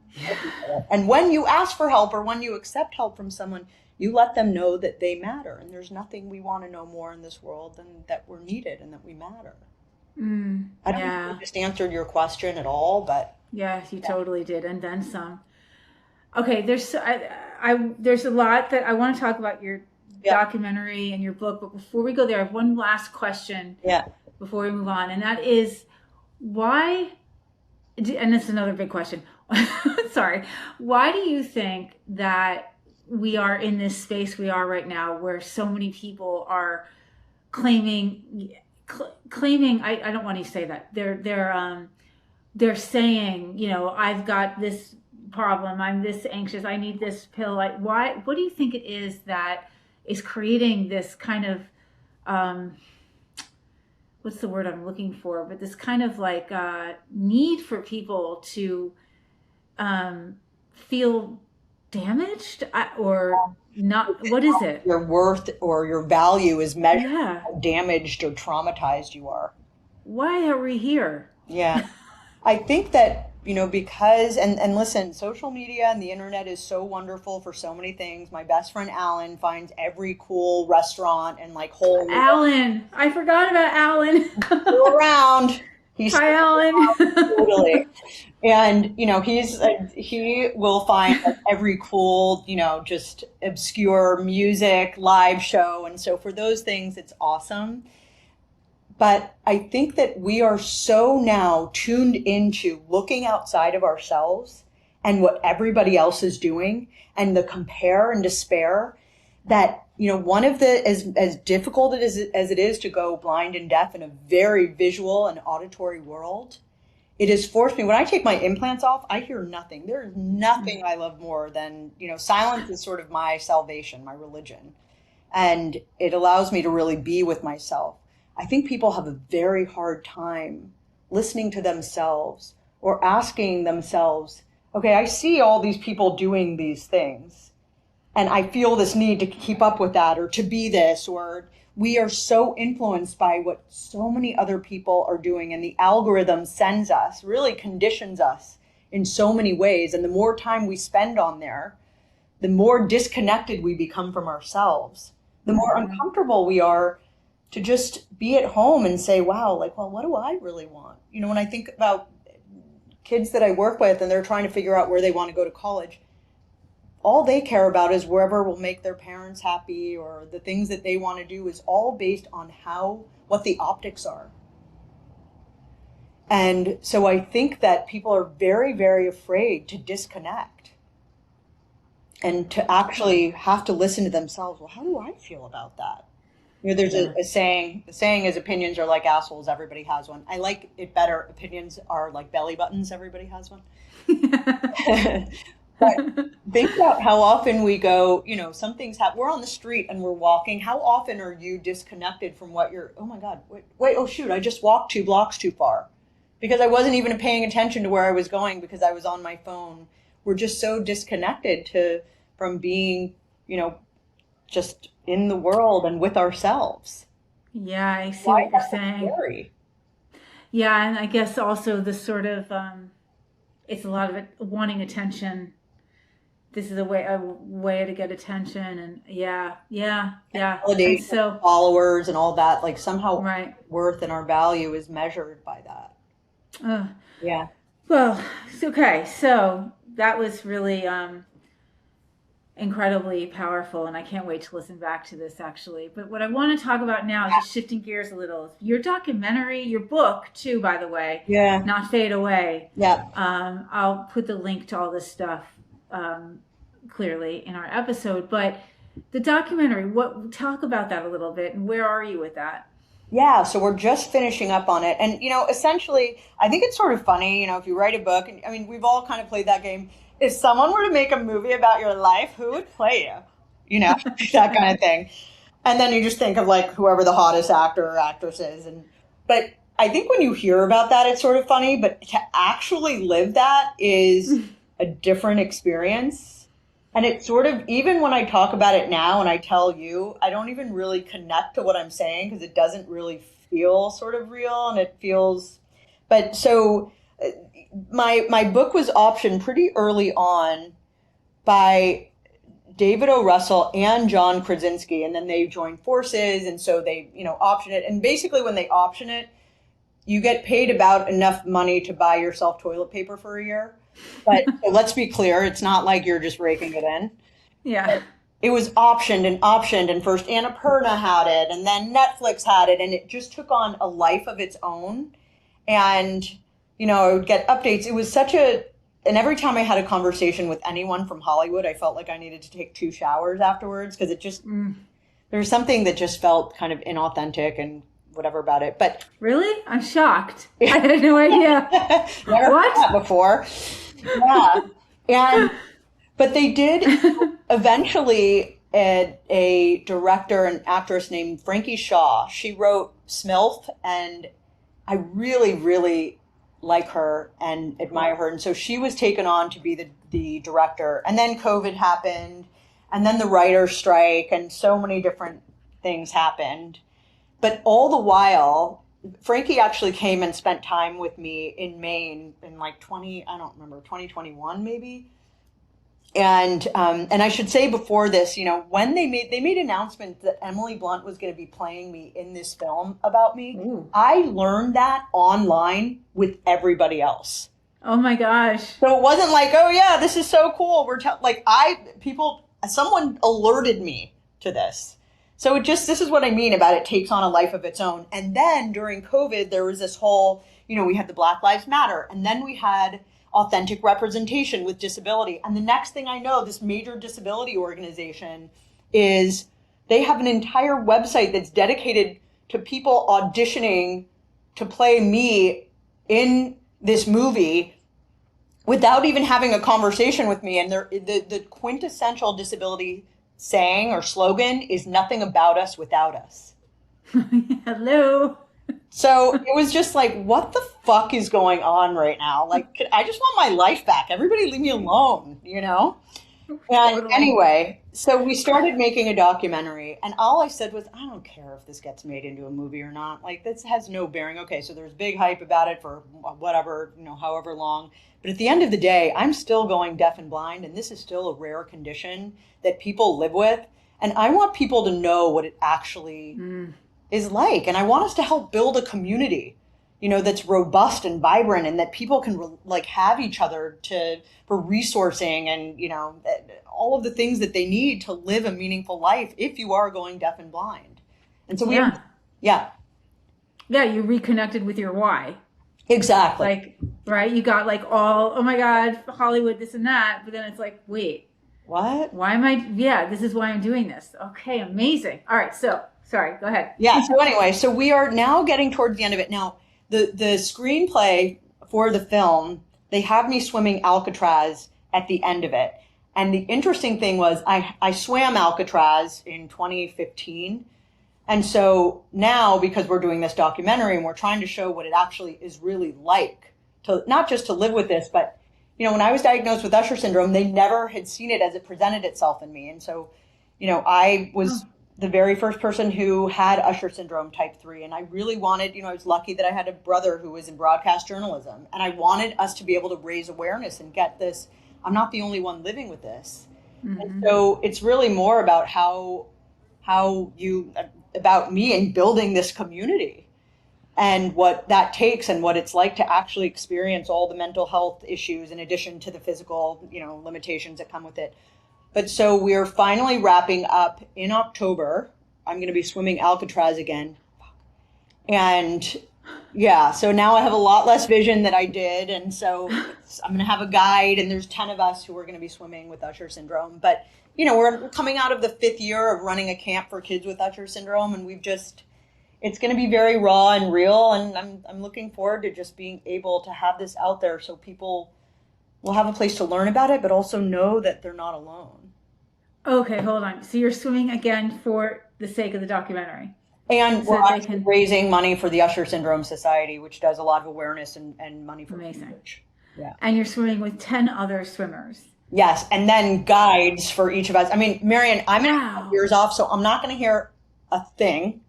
when you ask for help, or when you accept help from someone, you let them know that they matter. And there's nothing we want to know more in this world than that we're needed and that we matter. I don't know if I just answered your question at all, but Yeah, you totally did, and then some. Okay, there's a lot that I want to talk about your yeah, documentary and your book, but before we go there, I have one last question yeah. before we move on, and that is why, and it's another big question. Sorry. Why do you think that we are in this space we are right now, where so many people are claiming, I don't want to say that, they're saying, I've got this problem, I'm this anxious, I need this pill. Like, what do you think it is that is creating this kind of, what's the word I'm looking for, but this kind of like need for people to feel damaged, or not? What is it? Your worth or your value is measured by Yeah. how damaged or traumatized you are. Why are we here? Yeah. I think that, because, and listen, social media and the internet is so wonderful for so many things. My best friend Alan finds every cool restaurant and like hole Alan, I forgot about Alan. still around. He's Hi, Alan. totally. And, he will find like every cool, just obscure music, live show. And so for those things, it's awesome. But I think that we are so now tuned into looking outside of ourselves and what everybody else is doing, and the compare and despair, that, one of the, as difficult as it is to go blind and deaf in a very visual and auditory world, it has forced me. When I take my implants off, I hear nothing. There is nothing I love more than, silence is sort of my salvation, my religion. And it allows me to really be with myself. I think people have a very hard time listening to themselves or asking themselves, okay, I see all these people doing these things, and I feel this need to keep up with that or to be this, or we are so influenced by what so many other people are doing, and the algorithm sends us, really conditions us in so many ways. And the more time we spend on there, the more disconnected we become from ourselves, the more uncomfortable we are to just be at home and say, wow, like, well, what do I really want? You know, when I think about kids that I work with and they're trying to figure out where they want to go to college, all they care about is wherever will make their parents happy, or the things that they want to do is all based on what the optics are. And so I think that people are very, very afraid to disconnect and to actually have to listen to themselves. Well, how do I feel about that? You know, there's a saying, the saying is opinions are like assholes, everybody has one. I like it better, opinions are like belly buttons, everybody has one. But think about how often we go, you know, some things happen. We're on the street and we're walking. How often are you disconnected from what you're, oh my God, wait, oh shoot, I just walked 2 blocks too far because I wasn't even paying attention to where I was going because I was on my phone. We're just so disconnected from being, you know, just in the world and with ourselves. Yeah, I see what you're saying. Scary. Yeah, and I guess also the sort of it's a lot of it wanting attention. This is a way to get attention, and yeah. Validation, And so followers and all that, like somehow right. worth and our value is measured by that. Yeah. Well, okay. So that was really incredibly powerful, and I can't wait to listen back to this actually. But what I want to talk about now is just shifting gears a little. Your documentary, your book too, by the way. Yeah. Not Fade Away. Yeah. I'll put the link to all this stuff clearly in our episode. But the documentary, talk about that a little bit, and where are you with that? Yeah, so we're just finishing up on it. And, you know, essentially, I think it's sort of funny, you know, if you write a book, and I mean, we've all kind of played that game. If someone were to make a movie about your life, who would play you? You know, that kind of thing. And then you just think of like whoever the hottest actor or actress is. But I think when you hear about that, it's sort of funny. But to actually live that is a different experience. And it's sort of, even when I talk about it now and I tell you, I don't even really connect to what I'm saying because it doesn't really feel sort of real, and it feels, but so my book was optioned pretty early on by David O. Russell and John Krasinski, and then they joined forces, and so they, you know, option it. And basically when they option it, you get paid about enough money to buy yourself toilet paper for a year. But so let's be clear, it's not like you're just raking it in. Yeah. But it was optioned, and first Annapurna had it, and then Netflix had it, and it just took on a life of its own. And, you know, I would get updates. It was and every time I had a conversation with anyone from Hollywood, I felt like I needed to take 2 showers afterwards because it just, there was something that just felt kind of inauthentic and whatever about it. But really? I'm shocked. I had no idea. Never What? heard that before. Yeah. But they did eventually, a director and actress named Frankie Shaw, she wrote Smilf, and I really, really like her and admire her. And so she was taken on to be the director. And then COVID happened, and then the writer's strike, and so many different things happened. But all the while, Frankie actually came and spent time with me in Maine in like 2021 maybe. And I should say before this, you know, when they made announcements that Emily Blunt was going to be playing me in this film about me, Ooh. I learned that online with everybody else. Oh my gosh. So it wasn't like, oh yeah, this is so cool. Someone alerted me to this. So this is what I mean about it takes on a life of its own. And then during COVID, there was this whole, you know, we had the Black Lives Matter, and then we had authentic representation with disability. And the next thing I know, this major disability organization they have an entire website that's dedicated to people auditioning to play me in this movie without even having a conversation with me. And the quintessential disability saying or slogan is nothing about us without us. Hello. So it was just like, what the fuck is going on right now? Like, I just want my life back. Everybody leave me alone, you know? And Totally. anyway, so we started making a documentary, and all I said was, I don't care if this gets made into a movie or not. Like, this has no bearing. Okay, so there's big hype about it for whatever, however long. But at the end of the day, I'm still going deaf and blind, and this is still a rare condition that people live with. And I want people to know what it actually Mm. is like. And I want us to help build a community, that's robust and vibrant, and that people can like have each other for resourcing and, all of the things that they need to live a meaningful life if you are going deaf and blind. And so Yeah. yeah, Yeah, you reconnected with your why. exactly. Like, right? You got like all, oh my God, Hollywood, this and that. But then it's like, wait, What? why am I? Yeah, this is why I'm doing this. Okay, amazing. All right, so sorry, go ahead. Yeah. So anyway, so we are now getting towards the end of it. Now, the screenplay for the film, they have me swimming Alcatraz at the end of it. And the interesting thing was I swam Alcatraz in 2015. And so now, because we're doing this documentary and we're trying to show what it actually is really like to not just to live with this, but when I was diagnosed with Usher syndrome, they never had seen it as it presented itself in me. And so, I was Oh, the very first person who had Usher syndrome type 3. And I really wanted, I was lucky that I had a brother who was in broadcast journalism. And I wanted us to be able to raise awareness and get this. I'm not the only one living with this. And mm-hmm. so it's really more about about me and building this community and what that takes and what it's like to actually experience all the mental health issues in addition to the physical, limitations that come with it. But so we're finally wrapping up in October. I'm going to be swimming Alcatraz again. And yeah, so now I have a lot less vision than I did. And so I'm going to have a guide, and there's 10 of us who are going to be swimming with Usher syndrome. But, we're coming out of the 5th year of running a camp for kids with Usher syndrome. And it's going to be very raw and real. And I'm looking forward to just being able to have this out there so people will have a place to learn about it, but also know that they're not alone. Okay, hold on. So you're swimming again for the sake of the documentary, And so we're that they actually can. raising money for the Usher Syndrome Society, which does a lot of awareness and money for Amazing. research. Yeah. And you're swimming with 10 other swimmers. Yes. And then guides for each of us. I mean, Marion, I'm going to have Wow. ears off, so I'm not going to hear a thing.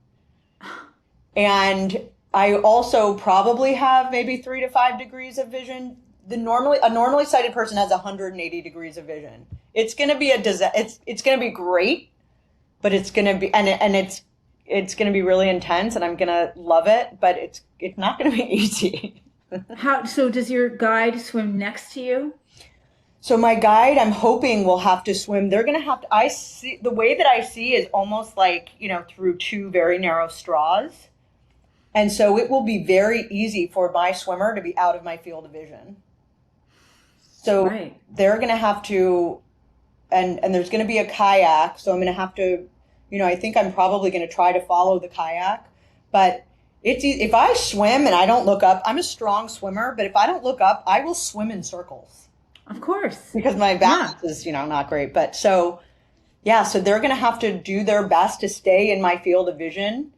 And I also probably have maybe 3 to 5 degrees of vision. A normally sighted person has 180 degrees of vision. It's going to be it's going to be great, but it's going to be and it's going to be really intense, and I'm going to love it, but it's not going to be easy. How? So does your guide swim next to you? So my guide, I'm hoping, will have to swim. They're going to have to. I see the way that I see is almost like through 2 very narrow straws. And so it will be very easy for my swimmer to be out of my field of vision. So Right. they're going to have to, and there's going to be a kayak. So I'm going to have to, I think I'm probably going to try to follow the kayak. But if I swim and I don't look up, I'm a strong swimmer. But if I don't look up, I will swim in circles Of course. because my Yeah. balance is, not great. But so, yeah, so they're going to have to do their best to stay in my field of vision.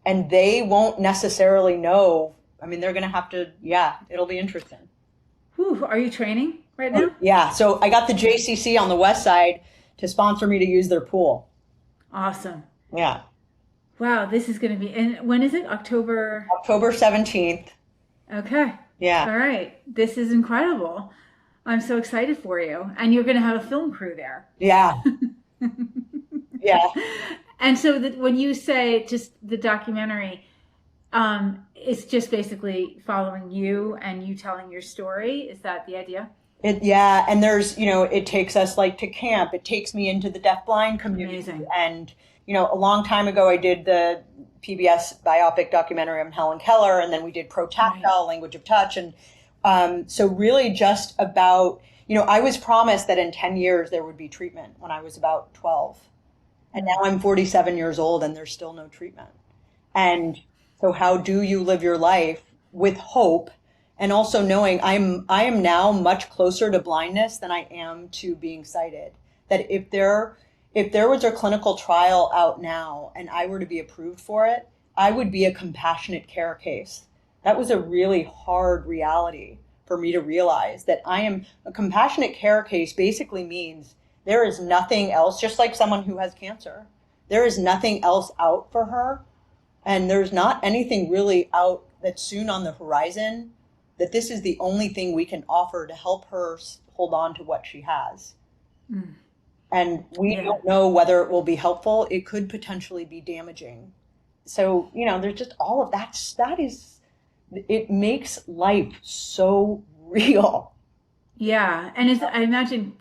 And they won't necessarily know. I mean, they're going to have to, yeah, it'll be interesting. Whew, are you training right now? Yeah, so I got the JCC on the west side to sponsor me to use their pool. Awesome. Yeah. Wow, this is going to be. And when is it? October. October 17th. Okay. Yeah. All right. This is incredible. I'm so excited for you. And you're going to have a film crew there. Yeah. Yeah. And so that when you say just the documentary, it's just basically following you and you telling your story. Is that the idea? Yeah, and there's, it takes us like to camp. It takes me into the deafblind community. Amazing. And, a long time ago, I did the PBS biopic documentary on Helen Keller, and then we did Pro Tactile, Language of Touch. And so really just about, I was promised that in 10 years there would be treatment when I was about 12. And now I'm 47 years old and there's still no treatment. And so how do you live your life with hope, and also knowing I am now much closer to blindness than I am to being sighted? That if if there was a clinical trial out now and I were to be approved for it, I would be a compassionate care case. That was a really hard reality for me to realize, that I am a compassionate care case basically means there is nothing else, just like someone who has cancer. There is nothing else out for her, and there's not anything really out that's soon on the horizon, that this is the only thing we can offer to help her hold on to what she has. Mm. And we don't know whether it will be helpful. It could potentially be damaging. So, there's just all of that. It makes life so real. Yeah. And I imagine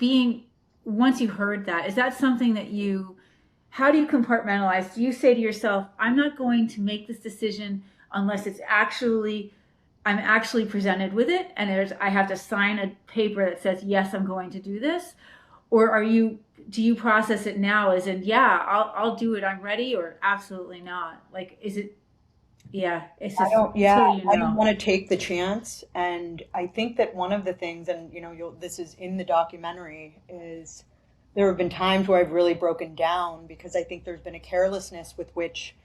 once you heard that, is that something that how do you compartmentalize? Do you say to yourself, I'm not going to make this decision unless I'm actually presented with it and I have to sign a paper that says, yes, I'm going to do this? Or do you process it now as in, yeah, I'll do it, I'm ready, or absolutely not? Like, is it, it's just, I don't want to take the chance. And I think that one of the things, and this is in the documentary, is there have been times where I've really broken down because I think there's been a carelessness with which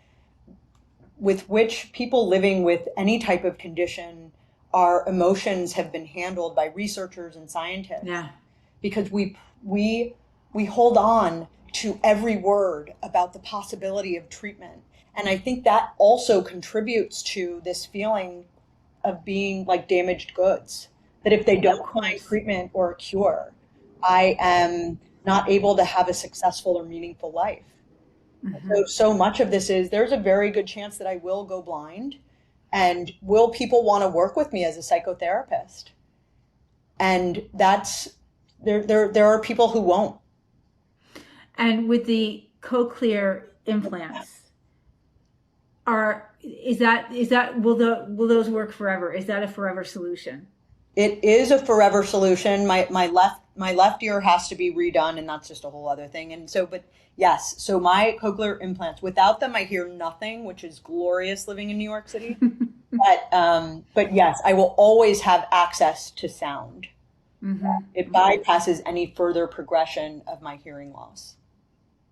people living with any type of condition, our emotions have been handled by researchers and scientists. Yeah. Because we hold on to every word about the possibility of treatment. And I think that also contributes to this feeling of being like damaged goods, that if they don't find treatment or a cure, I am not able to have a successful or meaningful life. Mm-hmm. So much of this is, there's a very good chance that I will go blind. And will people want to work with me as a psychotherapist? And there are people who won't. And with the cochlear implants, will those work forever? Is that a forever solution? It is a forever solution. My left ear has to be redone, and that's just a whole other thing. And so, but yes, so my cochlear implants, without them, I hear nothing, which is glorious living in New York City. But yes, I will always have access to sound. Mm-hmm. It bypasses any further progression of my hearing loss.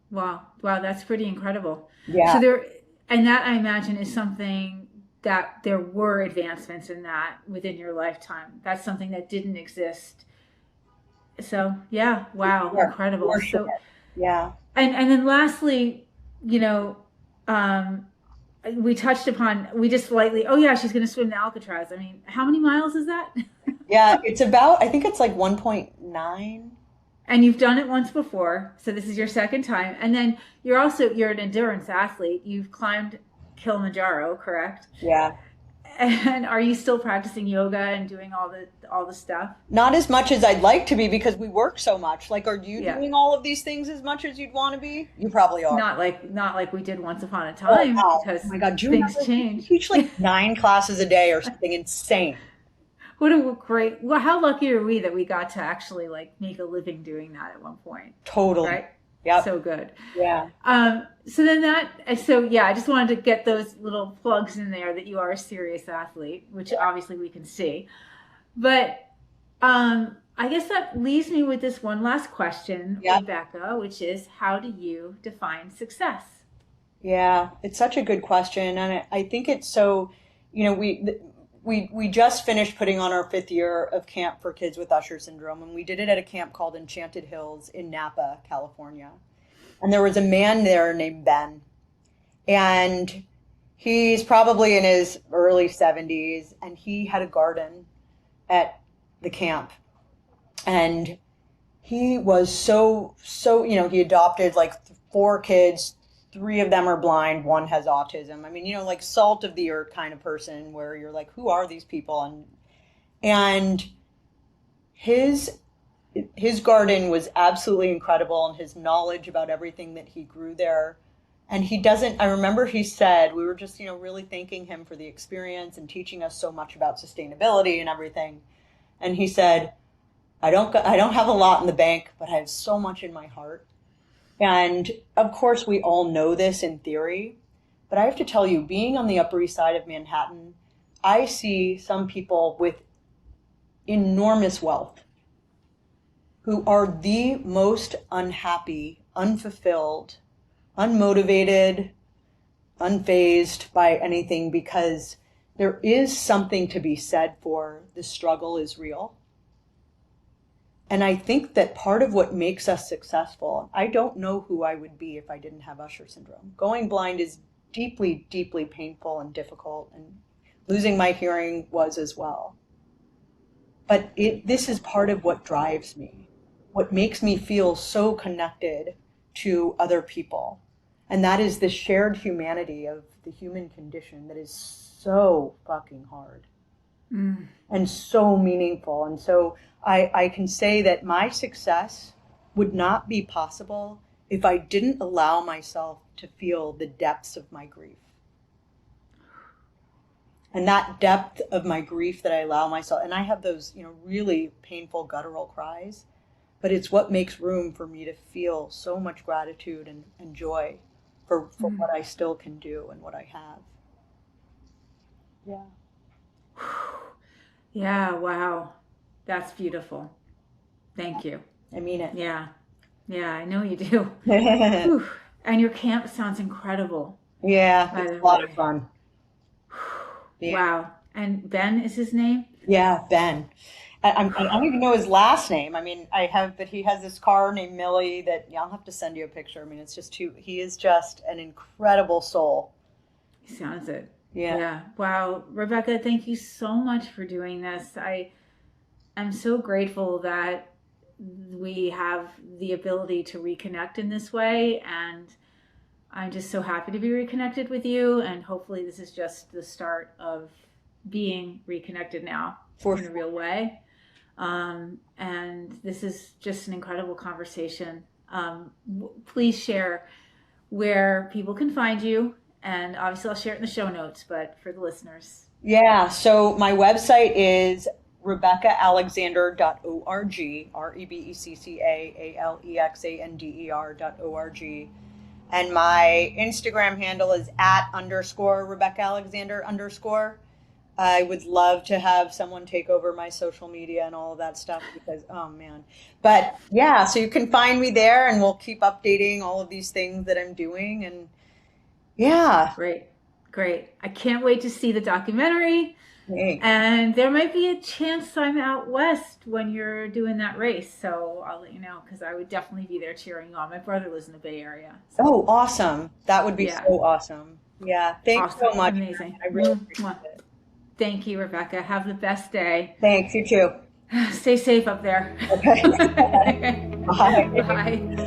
Wow, that's pretty incredible. Yeah. So that I imagine is something that there were advancements in that within your lifetime. That's something that didn't exist. So yeah, wow, sure. Incredible. Sure. So yeah. And then lastly, we touched upon, we just lightly, she's going to swim the Alcatraz. I mean, how many miles is that? Yeah, I think it's like 1.9. And you've done it once before, so this is your second time. And then you're an endurance athlete. You've climbed Kilimanjaro, correct? Yeah. And are you still practicing yoga and doing all the stuff? Not as much as I'd like to be, because we work so much. Like, are you doing all of these things as much as you'd want to be? You probably are. Not like we did once upon a time, because things change. You teach like 9 classes a day or something insane. How lucky are we that we got to actually like make a living doing that at one point? Totally. Right? Yeah. So good. Yeah. I just wanted to get those little plugs in there that you are a serious athlete, which obviously we can see. But I guess that leaves me with this one last question, Rebecca, which is, how do you define success? Yeah, it's such a good question. And I think it's so, we just finished putting on our 5th year of camp for kids with Usher syndrome, and we did it at a camp called Enchanted Hills in Napa, California. And there was a man there named Ben, and he's probably in his early 70s, and he had a garden at the camp. And he was so he adopted like 4 kids. 3 of them are blind, 1 has autism. I mean, like salt of the earth kind of person, where you're like, who are these people? And his garden was absolutely incredible, and his knowledge about everything that he grew there. And I remember he said, we were just, really thanking him for the experience and teaching us so much about sustainability and everything. And he said, I don't have a lot in the bank, but I have so much in my heart. And of course, we all know this in theory, but I have to tell you, being on the Upper East Side of Manhattan, I see some people with enormous wealth who are the most unhappy, unfulfilled, unmotivated, unfazed by anything, because there is something to be said for the struggle is real. And I think that part of what makes us successful, I don't know who I would be if I didn't have Usher syndrome. Going blind is deeply, deeply painful and difficult, and losing my hearing was as well. But this is part of what drives me, what makes me feel so connected to other people. And that is the shared humanity of the human condition that is so fucking hard and so meaningful. And so I can say that my success would not be possible if I didn't allow myself to feel the depths of my grief. And that depth of my grief that I allow myself, and I have those, really painful guttural cries, but it's what makes room for me to feel so much gratitude and joy for what I still can do and what I have. Yeah. Yeah, wow. That's beautiful. Thank you. I mean it. Yeah. Yeah, I know you do. Whew. And your camp sounds incredible. Yeah, it's a lot of fun. Yeah. Wow. And Ben is his name? Yeah, Ben. I don't even know his last name. I mean, but he has this car named Millie that, I'll have to send you a picture. I mean, he is just an incredible soul. He sounds it. Yeah. Yeah. Wow. Rebecca, thank you so much for doing this. I'm so grateful that we have the ability to reconnect in this way, and I'm just so happy to be reconnected with you, and hopefully this is just the start of being reconnected now in a real way. And this is just an incredible conversation. Please share where people can find you, and obviously I'll share it in the show notes, but for the listeners. Yeah, so my website is RebeccaAlexander.org, RebeccaAlexander.org. And my Instagram handle is @_RebeccaAlexander_. I would love to have someone take over my social media and all of that stuff because, oh man. But yeah, so you can find me there, and we'll keep updating all of these things that I'm doing. And yeah. Great. I can't wait to see the documentary. Thanks. And there might be a chance I'm out west when you're doing that race. So I'll let you know, because I would definitely be there cheering you on. My brother lives in the Bay Area. So. Oh, awesome. That would be so awesome. Yeah. Thanks so much. Amazing. I really appreciate it. Thank you, Rebecca. Have the best day. Thanks. You too. Stay safe up there. Okay. Bye. Bye.